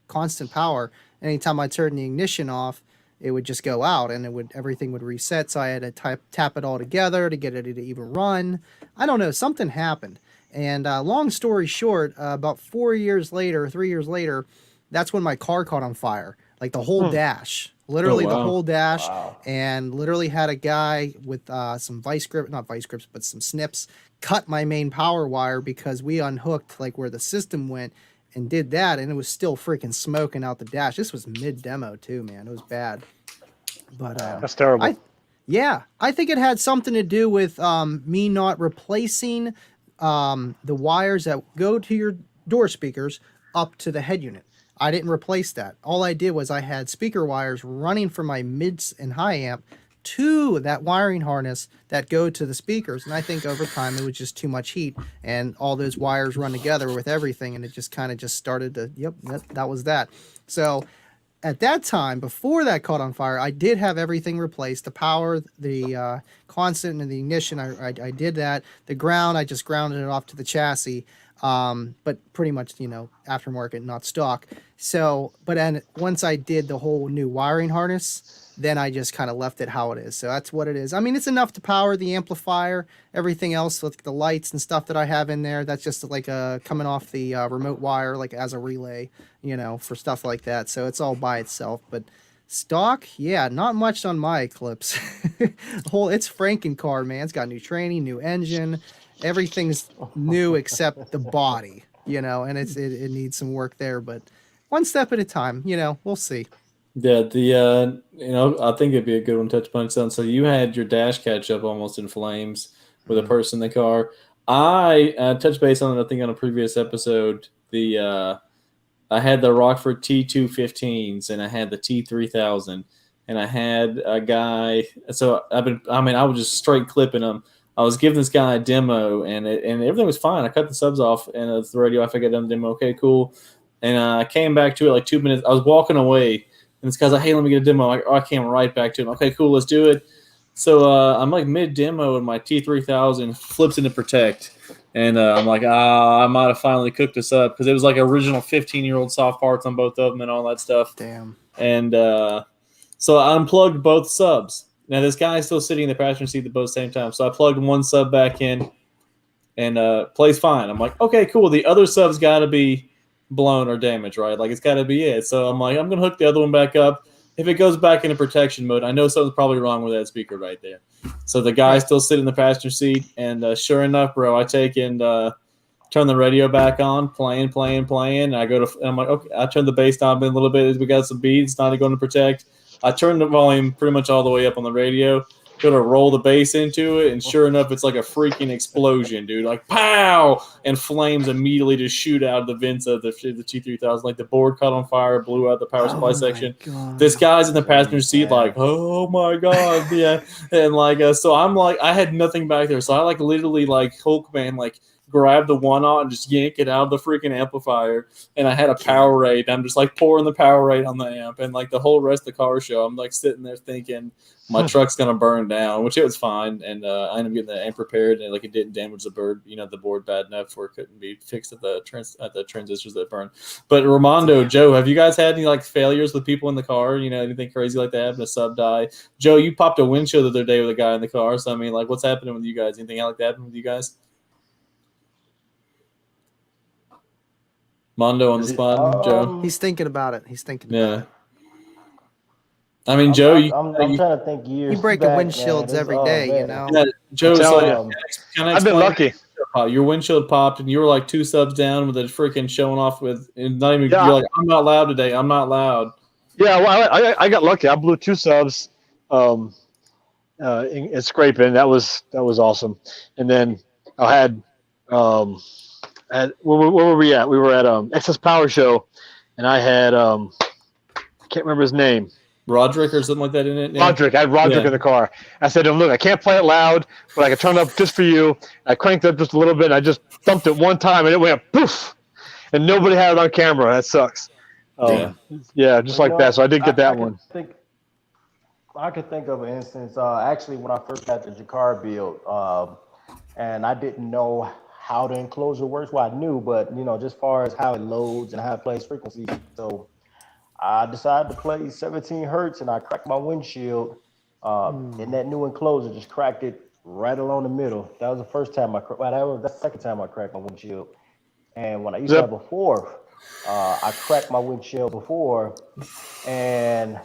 constant power. Anytime I turned the ignition off, it would just go out, and everything would reset. So I had to tap it all together to get it to even run. I don't know, something happened. And long story short, about 3 years later, that's when my car caught on fire, like the whole dash. Literally the whole dash. Wow. And literally had a guy with some not vice grips, but some snips cut my main power wire, because we unhooked like where the system went and did that, and it was still freaking smoking out the dash. This was mid demo too, man. It was bad. But That's terrible. I think it had something to do with me not replacing the wires that go to your door speakers up to the head unit. I didn't replace that. All I did was I had speaker wires running from my mids and high amp to that wiring harness that go to the speakers. And I think over time it was just too much heat, and all those wires run together with everything, and it just kind of just started to, that was that. So at that time, before that caught on fire, I did have everything replaced. The power, the constant, and the ignition, I did that. The ground, I just grounded it off to the chassis. But pretty much, aftermarket, not stock. So, but then once I did the whole new wiring harness, then I just kind of left it how it is. So that's what it is. I mean, it's enough to power the amplifier. Everything else with the lights and stuff that I have in there, that's just like coming off the remote wire, like as a relay, for stuff like that. So it's all by itself. But stock, yeah, not much on my Eclipse. It's Franken car, man. It's got new training, new engine. Everything's new except the body, and it needs some work there, but one step at a time, we'll see. Yeah, I think it'd be a good one to touch punch on. So you had your dash catch up almost in flames with a person in the car. I touched base on it, I think, on a previous episode. I had the Rockford T215s, and I had the T3000, and I had a guy. So I was just straight clipping them. I was giving this guy a demo, and everything was fine. I cut the subs off, and it's the radio. I figured I done the demo. Okay, cool. And I came back to it like 2 minutes. I was walking away, and this guy's like, "Hey, let me get a demo." I'm like, I came right back to him. Okay, cool, let's do it. So I'm like mid demo, and my T3000 flips into protect, and I'm like, I might have finally cooked this up because it was like original 15-year-old soft parts on both of them and all that stuff. Damn. And so I unplugged both subs. Now this guy is still sitting in the passenger seat at both same time. So I plugged one sub back in, and plays fine. I'm like, okay, cool. The other sub's got to be blown or damaged, right? Like it's got to be it. So I'm like, I'm gonna hook the other one back up. If it goes back into protection mode, I know something's probably wrong with that speaker right there. So the guy's still sitting in the passenger seat, and sure enough, bro, I take and turn the radio back on, playing. And I go to, and I'm like, okay, I turn the bass knob in a little bit as we got some beats, not going to protect. I turn the volume pretty much all the way up on the radio, go to roll the bass into it, and sure enough, it's like a freaking explosion, dude. Like, pow! And flames immediately just shoot out of the vents of the T3000. Like, the board caught on fire, blew out the power supply section. God. This guy's in the passenger seat like, oh, my God, yeah. And, like, so I'm like, I had nothing back there. So I, like, literally, like, Hulkman, like, grab the one out and just yank it out of the freaking amplifier. And I had a power rate. I'm just, like, pouring the power rate on the amp. And, like, the whole rest of the car show, I'm, like, sitting there thinking, my truck's gonna burn down, which it was fine, and I ended up getting the amp repaired, and like it didn't damage the the board bad enough where it couldn't be fixed at the transistors that burned. But Ramondo, Joe, have you guys had any like failures with people in the car? You know, anything crazy like that? Having a sub die? Joe, you popped a windshield the other day with a guy in the car. So I mean, like, what's happening with you guys? Anything like that happen with you guys? Mondo on the spot, Joe. He's thinking about it. He's thinking about Yeah. it. I mean, Joe, I'm trying to think years. You breaking back, windshields man. every day, you know. yeah, Joe, Telling can I I've been explain? lucky. Your windshield popped, and you were like 2 subs down with it freaking showing off with, and not even. Yeah. You're like, I'm not loud today. I'm not loud. Yeah, well, I got lucky. I blew 2 subs in scraping. That was awesome. And then I had where were we at? We were at Excess Power Show, and I had I can't remember his name. Roderick or something like that in it. Yeah. Roderick. I had Roderick in the car. I said to him, look, I can't play it loud, but I can turn it up just for you. I cranked it up just a little bit, and I just thumped it one time, and it went poof. And nobody had it on camera. That sucks. Yeah, just like that. So I did get that one. I could think of an instance. Actually, when I first got the Jakar build, and I didn't know how the enclosure works. Well, I knew, but just far as how it loads and how it plays frequency. So I decided to play 17 hertz, and I cracked my windshield in that new enclosure. Just cracked it right along the middle. That was the first time I cracked. Well, that was the second time I cracked my windshield. And when I used to have a 4, I cracked my windshield before, and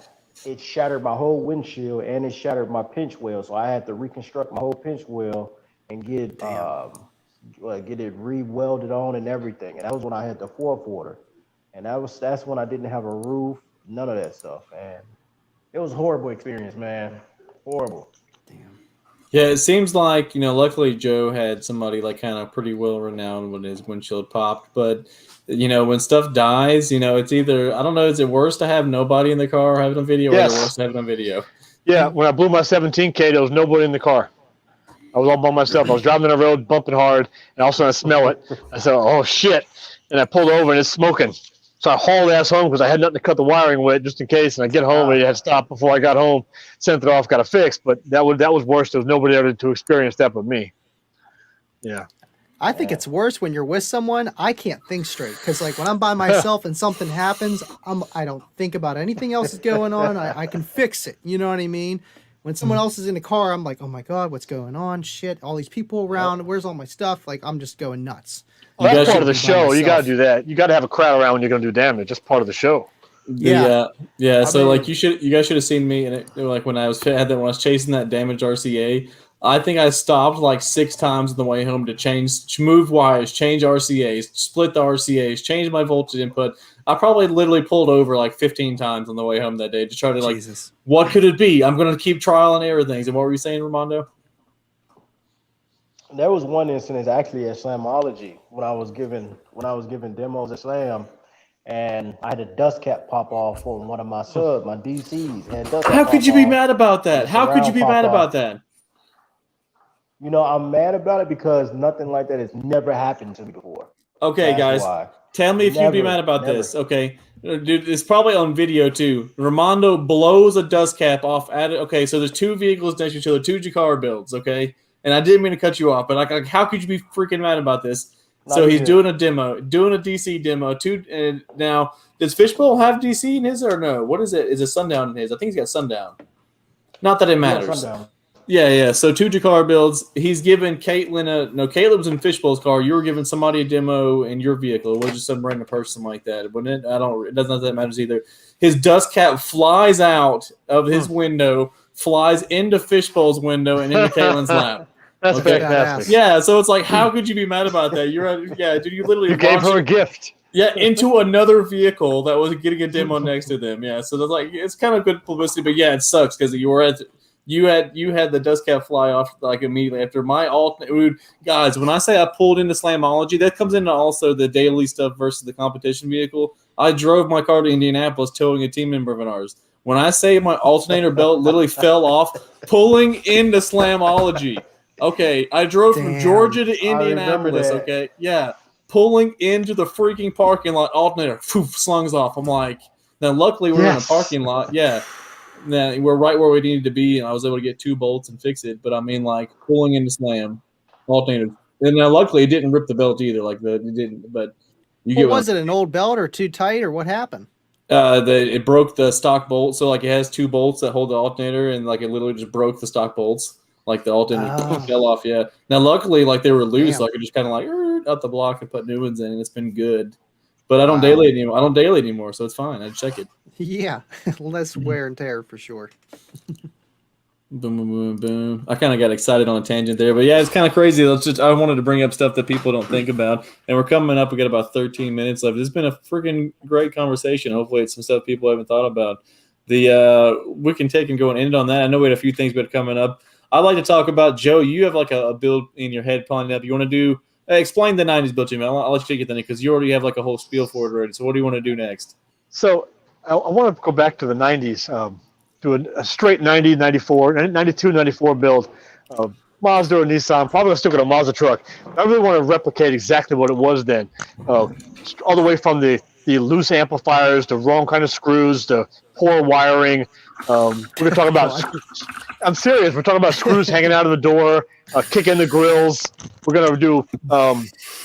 it shattered my whole windshield, and it shattered my pinch wheel. So I had to reconstruct my whole pinch wheel and get it re-welded on and everything. And that was when I had the 4-quarter. And that's when I didn't have a roof, none of that stuff. And it was a horrible experience, man. Horrible. Yeah, it seems like, luckily Joe had somebody like kind of pretty well renowned when his windshield popped. But, when stuff dies, it's either, I don't know, is it worse to have nobody in the car or have it on video, or is it worse to have it on video? Yeah, when I blew my 17K, there was nobody in the car. I was all by myself. I was driving down the road, bumping hard, and all of a sudden I smell it. I said, oh, shit. And I pulled over, and it's smoking. So I hauled ass home because I had nothing to cut the wiring with just in case. And I get home, and it had stopped before I got home, sent it off, got it fixed. But that was worse. There was nobody there to experience that but me. Yeah. I think it's worse when you're with someone. I can't think straight because, like, when I'm by myself and something happens, I don't think about anything else is going on. I can fix it. You know what I mean? When someone else is in the car, I'm like, oh my God, what's going on? Shit, all these people around. Where's all my stuff? Like, I'm just going nuts. Well, that's part of the show. You got to do that. You got to have a crowd around when you're going to do damage. Just part of the show. Yeah. So like you guys should have seen me, and like when I was chasing that damaged RCA. I think I stopped like 6 times on the way home to move wires, change RCAs, split the RCAs, change my voltage input. I probably literally pulled over like 15 times on the way home that day to try to what could it be? I'm going to keep trial and error things. And what were you saying, Ramondo? There was one instance actually at Slamology when I was giving demos at Slam, and I had a dust cap pop off on one of my subs, my DCs. How could you be mad about that? How could you be mad about that? I'm mad about it because nothing like that has never happened to me before. Okay, That's guys, why. tell me if you'd be Never, mad about never. this. Okay, dude, it's probably on video too. Ramondo blows a dust cap off at it. Okay, so there's two vehicles next to each other, two Jakar builds. Okay, and I didn't mean to cut you off, but like how could you be freaking mad about this? So he's doing a demo, doing a DC demo. And now, does Fishbowl have DC in his or no? What is it? Is it Sundown in his? I think he's got Sundown. Not that it matters. Yeah. So two Jakar builds. He's given Caitlin Caleb's in Fishbowl's car. You were giving somebody a demo in your vehicle. It was just some random person like that. But it doesn't that matters either. His dust cap flies out of his window, flies into Fishbowl's window, and into Caitlin's lap. That's fantastic. Yeah, so it's like, how could you be mad about that? Dude, you literally gave her a gift. Yeah, into another vehicle that was getting a demo next to them. Yeah, so that's like it's kind of good publicity, but yeah, it sucks because you had the dust cap fly off like immediately after my alternate. Guys, when I say I pulled into Slamology, that comes into also the daily stuff versus the competition vehicle. I drove my car to Indianapolis towing a team member of ours. When I say my alternator belt literally fell off, pulling into Slamology. Okay, I drove from Georgia to Indianapolis. Okay, yeah, pulling into the freaking parking lot, alternator slungs off. I'm like, now luckily we're in a parking lot. Yeah, now we're right where we needed to be, and I was able to get two bolts and fix it. But I mean, like pulling into Slam, alternator, and luckily it didn't rip the belt either. Like it didn't, but you get. Was it an old belt or too tight or what happened? It broke the stock bolt, so like it has two bolts that hold the alternator, and like it literally just broke the stock bolts. Like the alternator fell off, yeah. Now, luckily, like they were loose, so I could just kind of like out the block and put new ones in, and it's been good. But I don't daily anymore. So it's fine. I check it. Yeah, less wear and tear for sure. Boom, boom, boom, boom. I kind of got excited on a tangent there, but yeah, it's kind of crazy. I wanted to bring up stuff that people don't think about, and we're coming up. We got about 13 minutes left. It's been a freaking great conversation. Hopefully, it's some stuff people haven't thought about. We can take and go and end on that. I know we had a few things that are coming up. I'd like to talk about, Joe, you have like a build in your head planning up. You want to do explain the 90s build to me. I'll let you take it then because you already have like a whole spiel for it already. So what do you want to do next? So I want to go back to the 90s, do a straight 90, 94, 92, 94 build. Mazda or Nissan, probably going to stick with a Mazda truck. I really want to replicate exactly what it was then. All the way from the loose amplifiers, the wrong kind of screws, the poor wiring. We're going to talk about I'm serious. We're talking about screws hanging out of the door, kicking the grills. We're going to do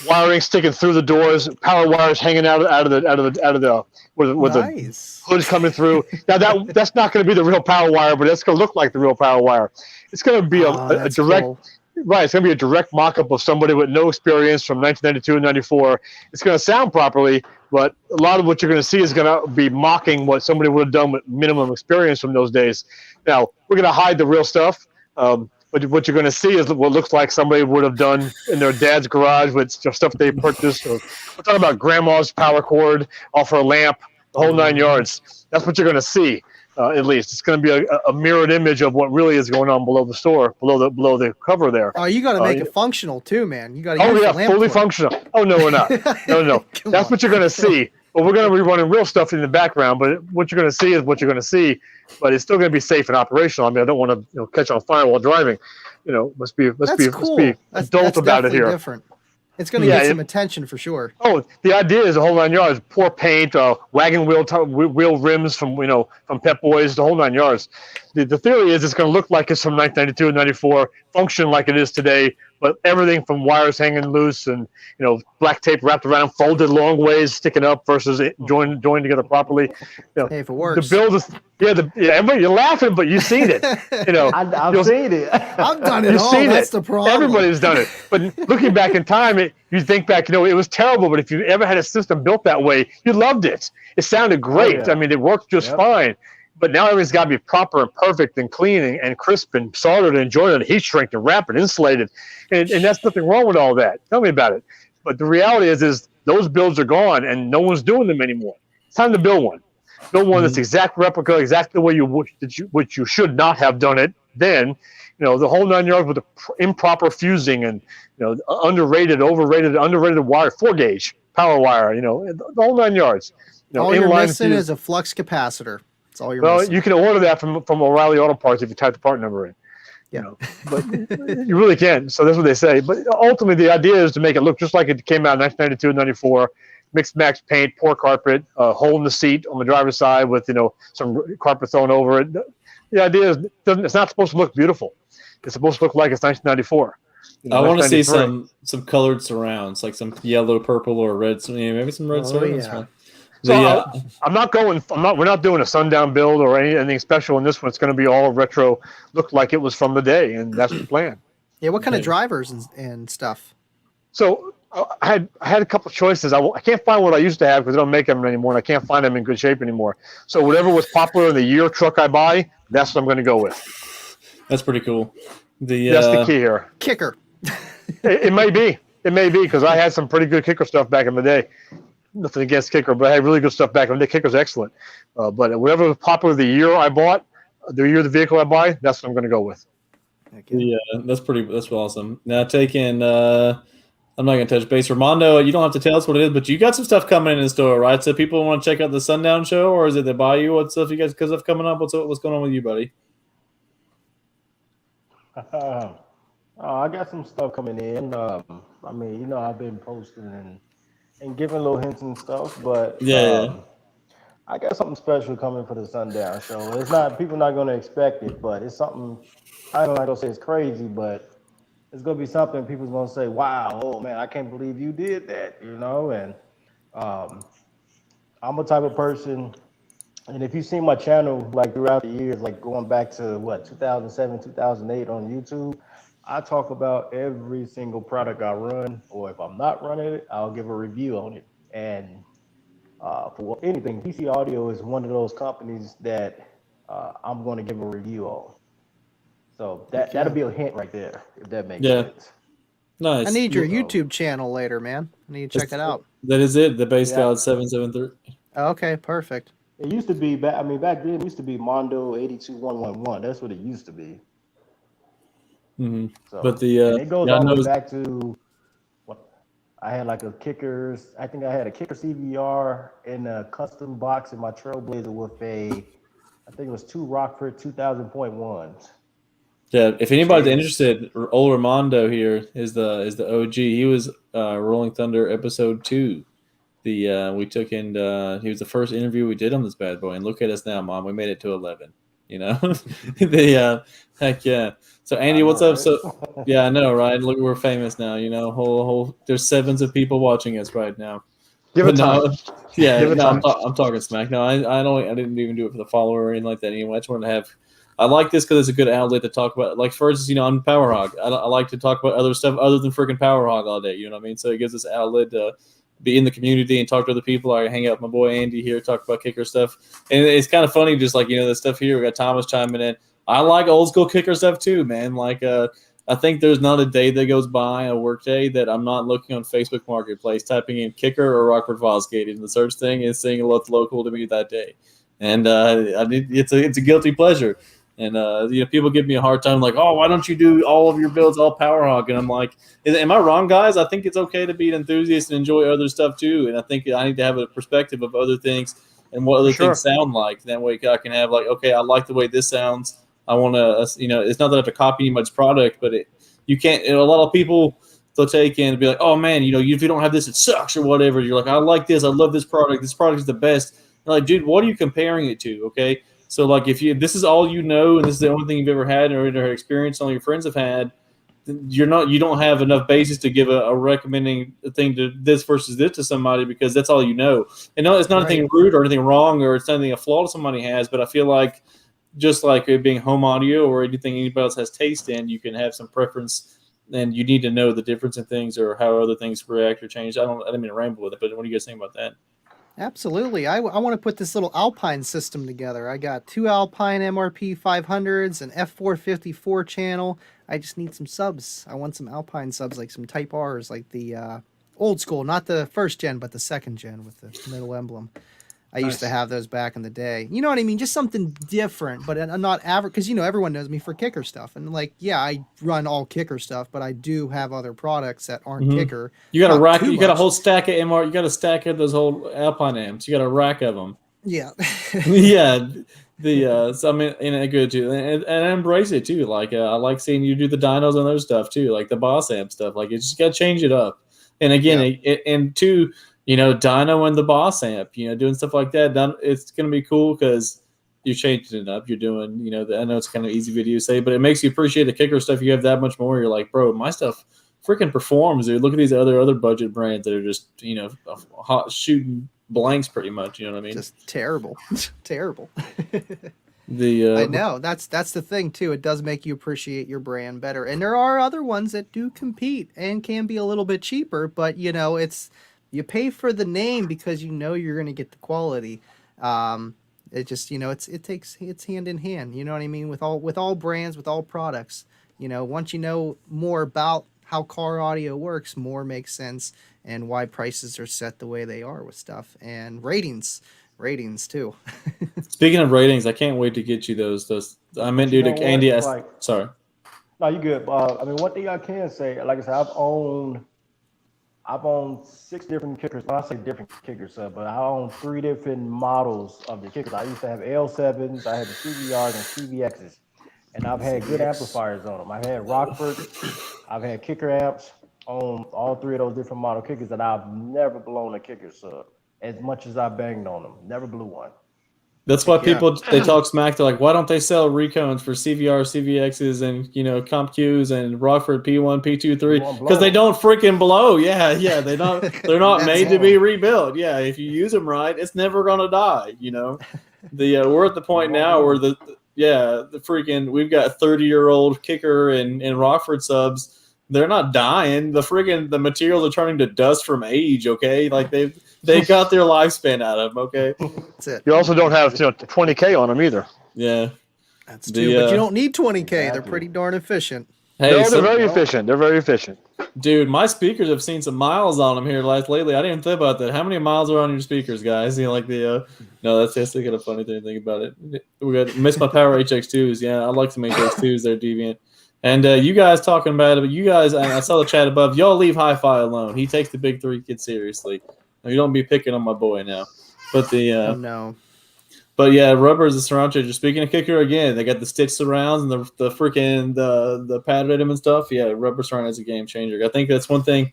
wiring sticking through the doors, power wires hanging out of the with the hoods coming through. Now that's not going to be the real power wire, but it's going to look like the real power wire. It's going to be a direct. Cool. Right, it's going to be a direct mock-up of somebody with no experience from 1992 and 94. It's going to sound properly, but a lot of what you're going to see is going to be mocking what somebody would have done with minimum experience from those days. Now, we're going to hide the real stuff, but what you're going to see is what looks like somebody would have done in their dad's garage with stuff they purchased. We're talking about grandma's power cord off her lamp, the whole 9 yards. That's what you're going to see. At least it's going to be a mirrored image of what really is going on below the store, below the cover there. Oh, you got to make it functional too, man. You got to. Oh yeah, fully functional. Oh no, we're not. No. That's what you're going to see. But we're going to be running real stuff in the background. But what you're going to see is what you're going to see. But it's still going to be safe and operational. I mean, I don't want to catch on fire while driving. Let's be adult about it here. Different. It's going to get some attention for sure. Oh, the idea is the whole 9 yards. Poor paint, wagon wheel rims from Pep Boys, the whole 9 yards. The theory is it's going to look like it's from 1992 and 94, function like it is today, but everything from wires hanging loose and black tape wrapped around, folded long ways, sticking up versus joined together properly. Hey, if it works. The build is everybody, you're laughing, but you've seen it. I've seen it. I've done it all. That's the problem. Everybody's done it. But looking back in time, you think back, it was terrible. But if you ever had a system built that way, you loved it. It sounded great. Oh, yeah. I mean, it worked just fine. But now everything's got to be proper and perfect and clean and crisp and soldered and jointed and heat shrink and wrapped and insulated. And that's nothing wrong with all that. Tell me about it. But the reality is those builds are gone and no one's doing them anymore. It's time to build one. Build one that's exact replica, exactly the way which you should not have done it then. The whole 9 yards with the improper fusing and underrated wire, 4-gauge power wire. The whole 9 yards. All you're missing is a flux capacitor. That's all you're missing. You can order that from O'Reilly Auto Parts if you type the part number in. Yeah. You know, but you really can't. So that's what they say. But ultimately, the idea is to make it look just like it came out in 1992 and 94. Mixed max paint, poor carpet, hole in the seat on the driver's side with some carpet thrown over it. The idea is it's not supposed to look beautiful. It's supposed to look like it's 1994. I want to see 1993. some colored surrounds, like some yellow, purple, or red. Maybe some red surrounds. Yeah. So I'm not going. We're not doing a sundown build or anything special in this one. It's going to be all retro, look like it was from the day, and that's the plan. Yeah. What kind of drivers and stuff? So I had a couple of choices. I can't find what I used to have because they don't make them anymore, and I can't find them in good shape anymore. So whatever was popular in the year truck I buy, that's what I'm going to go with. That's pretty cool. That's the key here. Kicker. It may be. It may be because I had some pretty good kicker stuff back in the day. Nothing against kicker, but I had really good stuff back in the day. Kicker's excellent. But whatever was popular the year I bought, the year the vehicle I buy, that's what I'm going to go with. Yeah, that's awesome. Now taking, I'm not going to touch base. Armando, you don't have to tell us what it is, but you got some stuff coming in the store, right? So people want to check out the Sundown show, or is it they buy you? What stuff you guys got stuff coming up? What's going on with you, buddy? I got some stuff coming in. I mean, I've been posting and giving little hints and stuff, but I got something special coming for the Sundown show. It's not people not going to expect it, but it's something. I'm not gonna say it's crazy, but it's gonna be something people's gonna say, "Wow, oh man, I can't believe you did that," And I'm a type of person, and if you've seen my channel like throughout the years, like going back to 2007, 2008 on YouTube. I talk about every single product I run, or if I'm not running it, I'll give a review on it. And for anything, PC Audio is one of those companies that I'm going to give a review on. So that'll be a hint right there, if that makes sense. Nice. I need your YouTube channel later, man. I need to check it out. That is it. The base cloud 773. Okay, perfect. It used to be back then. It used to be Mondo 82111. That's what it used to be. Mm-hmm. So, but it goes all the way back to I had like I think I had a kicker CVR in a custom box in my Trailblazer with I think it was 2 Rockford 2000.1s. Yeah, if anybody's interested, old Armando here is the OG. He was Rolling Thunder episode 2. We took in. He was the first interview we did on this bad boy, and look at us now, Mom. We made it to 11. Heck yeah. So Andy, what's up? So yeah, I know, right? Look, we're famous now. Whole there's 7s of people watching us right now. Give it time. I'm talking smack. No, I didn't even do it for the follower or anything like that. Anyway, I just wanted to have. I like this because it's a good outlet to talk about. Like, for instance, I'm Power Hog. I like to talk about other stuff other than freaking Power Hog all day. You know what I mean? So it gives us outlet to be in the community and talk to other people. I hang out with my boy Andy here, talk about kicker stuff. And it's kind of funny, just like, the stuff here. We got Thomas chiming in. I like old school kicker stuff too, man. Like, I think there's not a day that goes by, a work day, that I'm not looking on Facebook Marketplace, typing in kicker or Rockford Fosgate in the search thing and seeing what's local to me that day. And it's a guilty pleasure. And people give me a hard time, like, oh, why don't you do all of your builds all Power Hog? And I'm like, am I wrong, guys? I think it's okay to be an enthusiast and enjoy other stuff too. And I think I need to have a perspective of other things and what other things sound like. That way I can have like, okay, I like the way this sounds. I want to, it's not that I have to copy anybody's product, but you can't. A lot of people, they'll take in and be like, oh man, if you don't have this, it sucks or whatever. You're like, I like this. I love this product. This product is the best. You're like, dude, what are you comparing it to? Okay. So, like, if this is all you know, and this is the only thing you've ever had or experienced, all your friends have had, you don't have enough basis to give a recommending thing to this versus this to somebody because that's all you know. And no, it's not anything rude or anything wrong or it's not anything a flaw somebody has, but I feel like just like it being home audio or anything anybody else has taste in, you can have some preference, and you need to know the difference in things or how other things react or change. I didn't mean to ramble with it, but what do you guys think about that? Absolutely. I want to put this little Alpine system together. I got 2 Alpine MRP 500s, an F454 channel. I just need some subs. I want some Alpine subs, like some Type Rs, like the old school, not the first gen, but the second gen with the middle emblem. I used to have those back in the day. You know what I mean? Just something different, but not average. Because, everyone knows me for kicker stuff. And, like, yeah, I run all kicker stuff, but I do have other products that aren't kicker. You got a rack. You got a whole stack of MR. You got a stack of those whole Alpine amps. You got a rack of them. Yeah. Yeah. So I mean, and good too, and I embrace it too. Like I like seeing you do the dynos and those stuff too, like the boss amp stuff. Like you just got to change it up. And again, and two, dyno and the boss amp, doing stuff like that. It's gonna be cool because you're changing it up. You're doing, I know it's kind of easy video to say, but it makes you appreciate the kicker stuff. You have that much more. You're like, bro, my stuff freaking performs, dude. Look at these other budget brands that are just, hot shooting blanks pretty much. You know what I mean? Just terrible, terrible. I know that's the thing too. It does make you appreciate your brand better, and there are other ones that do compete and can be a little bit cheaper, but it's you pay for the name because you're going to get the quality. It just it's hand in hand. You know what I mean? With all brands, with all products. Once you know more about how car audio works, more makes sense, and why prices are set the way they are with stuff, and ratings too. Speaking of ratings, I can't wait to get you those. I meant, dude, Andy. Sorry. No, you good. I mean, one thing I can say, like I said, I've owned 6 different kickers. Well, I say different kickers, but I own 3 different models of the kickers. I used to have L7s, I had the CVRs and CVXs, and I've had good amplifiers on them. I've had Rockford, I've had kicker amps on all 3 of those different model kickers, and I've never blown a kicker sub. As much as I banged on them, never blew one. That's why people they talk smack. They're like, why don't they sell Recones for CVR, CVXs, and Comp Qs and Rockford P1, P2, 3? Because they don't freaking blow. Yeah, they don't. They're not made to be rebuilt. Yeah, if you use them right, it's never gonna die. We're at the point now where the freaking we've got 30-year-old kicker and Rockford subs. They're not dying. The materials are turning to dust from age. Okay, like they got their lifespan out of them. Okay, that's it. You also don't have 20K on them either. Yeah, that's true. But you don't need 20K. They're pretty darn efficient. Hey, they're very efficient. They're very efficient. Dude, my speakers have seen some miles on them here lately. I didn't think about that. How many miles are on your speakers, guys? No, that's kind of funny thing to think about it. We got miss my power HX2s. Yeah, I like some HX2s. They're deviant. And you guys talking about it, but you guys, I saw the chat above. Y'all leave Hi-Fi alone. He takes the big 3 kids seriously. You don't be picking on my boy now. But no. But yeah, Rubber is a surround changer. Speaking of kicker again, they got the stitch surrounds and the freaking the pad rhythm and stuff. Yeah, Rubber surround is a game changer. I think that's one thing.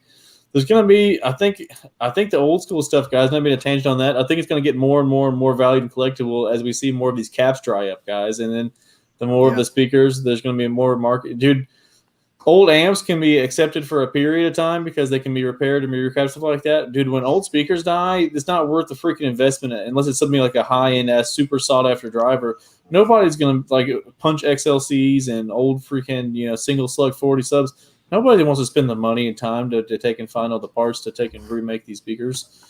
There's gonna be, I think the old school stuff, guys. Not being a tangent on that. I think it's gonna get more and more and more valued and collectible as we see more of these caps dry up, guys. And then the more of the speakers, there's gonna be more market, dude. Old amps can be accepted for a period of time because they can be repaired and be recapped, stuff like that. Dude, when old speakers die, it's not worth the freaking investment unless it's something like a high-end super sought-after driver. Nobody's going to punch XLCs and old freaking single slug 40 subs. Nobody wants to spend the money and time to take and find all the parts to take and remake these speakers.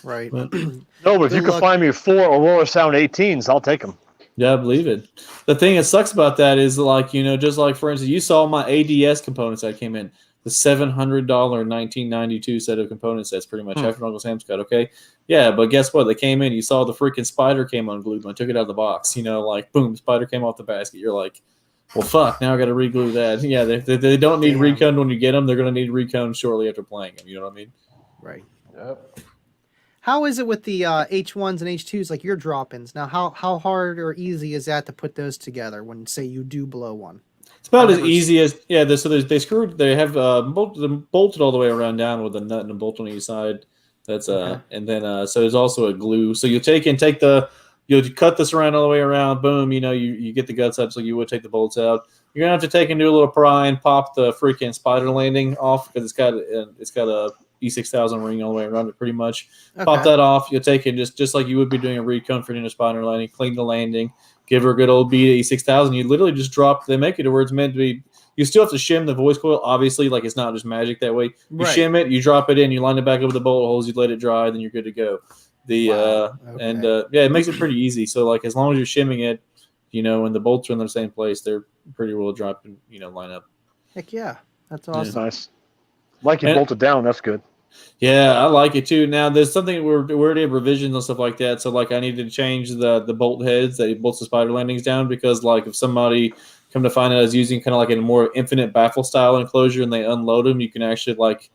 Right. But, no, but if you can find me 4 Aurora Sound 18s, I'll take them. Yeah, I believe it. The thing that sucks about that is just like, for instance, you saw my ADS components that came in, the $700 1992 set of component sets, pretty much after Uncle Sam's cut. Okay, yeah, but guess what? They came in. You saw the freaking spider came unglued when I took it out of the box. Boom, spider came off the basket. You're like, well, fuck. Now I got to reglue that. Yeah, they don't need recon when you get them. They're going to need recon shortly after playing them. You know what I mean? Right. Yep. How is it with the H1s and H2s, like your drop-ins? Now, how hard or easy is that to put those together when, say, you do blow one? It's about as easy as they have bolted all the way around down with a nut and a bolt on each side. That's and then so there's also a glue. So you'll cut this around all the way around. Boom, you get the guts out, so you would take the bolts out. You're gonna have to take and do a little pry and pop the freaking spider landing off because it's got a E6000 ring all the way around it, pretty much. Okay. Pop that off. You'll take it just like you would be doing a recon for a spider landing. Clean the landing. Give her a good old beat at E6000. You literally just drop. They make it to where it's meant to be. You still have to shim the voice coil, obviously. Like it's not just magic that way. You shim it. You drop it in. You line it back over the bolt holes. You let it dry. Then you're good to go. It makes it pretty easy. So like as long as you're shimming it, and the bolts are in the same place, they're pretty well dropped and line up. Heck yeah, that's awesome. Yeah. Nice. Like you bolted down. That's good. Yeah, I like it too. Now there's something we already have revisions and stuff like that. So like I need to change the bolt heads that bolts the spider landings down because like if somebody come to find out is using kind of like a more infinite baffle style enclosure and they unload them, you can actually like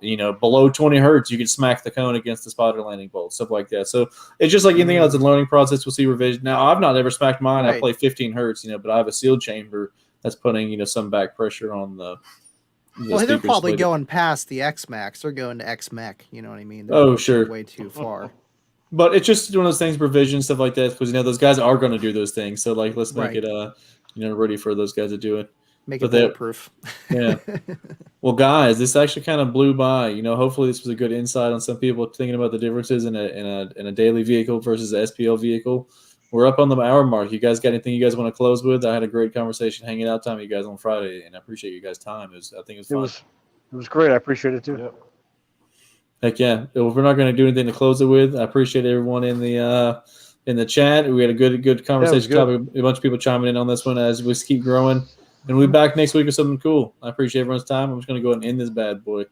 below 20 hertz, you can smack the cone against the spotter landing bolt, stuff like that. So it's just like anything else in learning process. We'll see revision. Now, I've not ever smacked mine. I Right. play 15 hertz, but I have a sealed chamber that's putting, some back pressure on the Well, they're speakers probably later. going past the X Max. They're going to X Mech. You know what I mean? They're Oh, pushing sure. way too far. But it's just one of those things, revision, stuff like that, because, those guys are going to do those things. So, like, let's make Right. it, ready for those guys to do it. Make But it they- bulletproof. Yeah. Well, guys, this actually kind of blew by. Hopefully this was a good insight on some people thinking about the differences in a daily vehicle versus an SPL vehicle. We're up on the hour mark. You guys got anything you guys want to close with? I had a great conversation hanging out time with you guys on Friday, and I appreciate you guys' time. I think it was fun. It was great. I appreciate it too. Yep. Heck yeah! If we're not going to do anything to close it with, I appreciate everyone in the chat. We had a good conversation. good. A bunch of people chiming in on this one as we keep growing, and we'll be back next week with something cool. I appreciate everyone's time. I'm just going to go ahead and end this bad boy.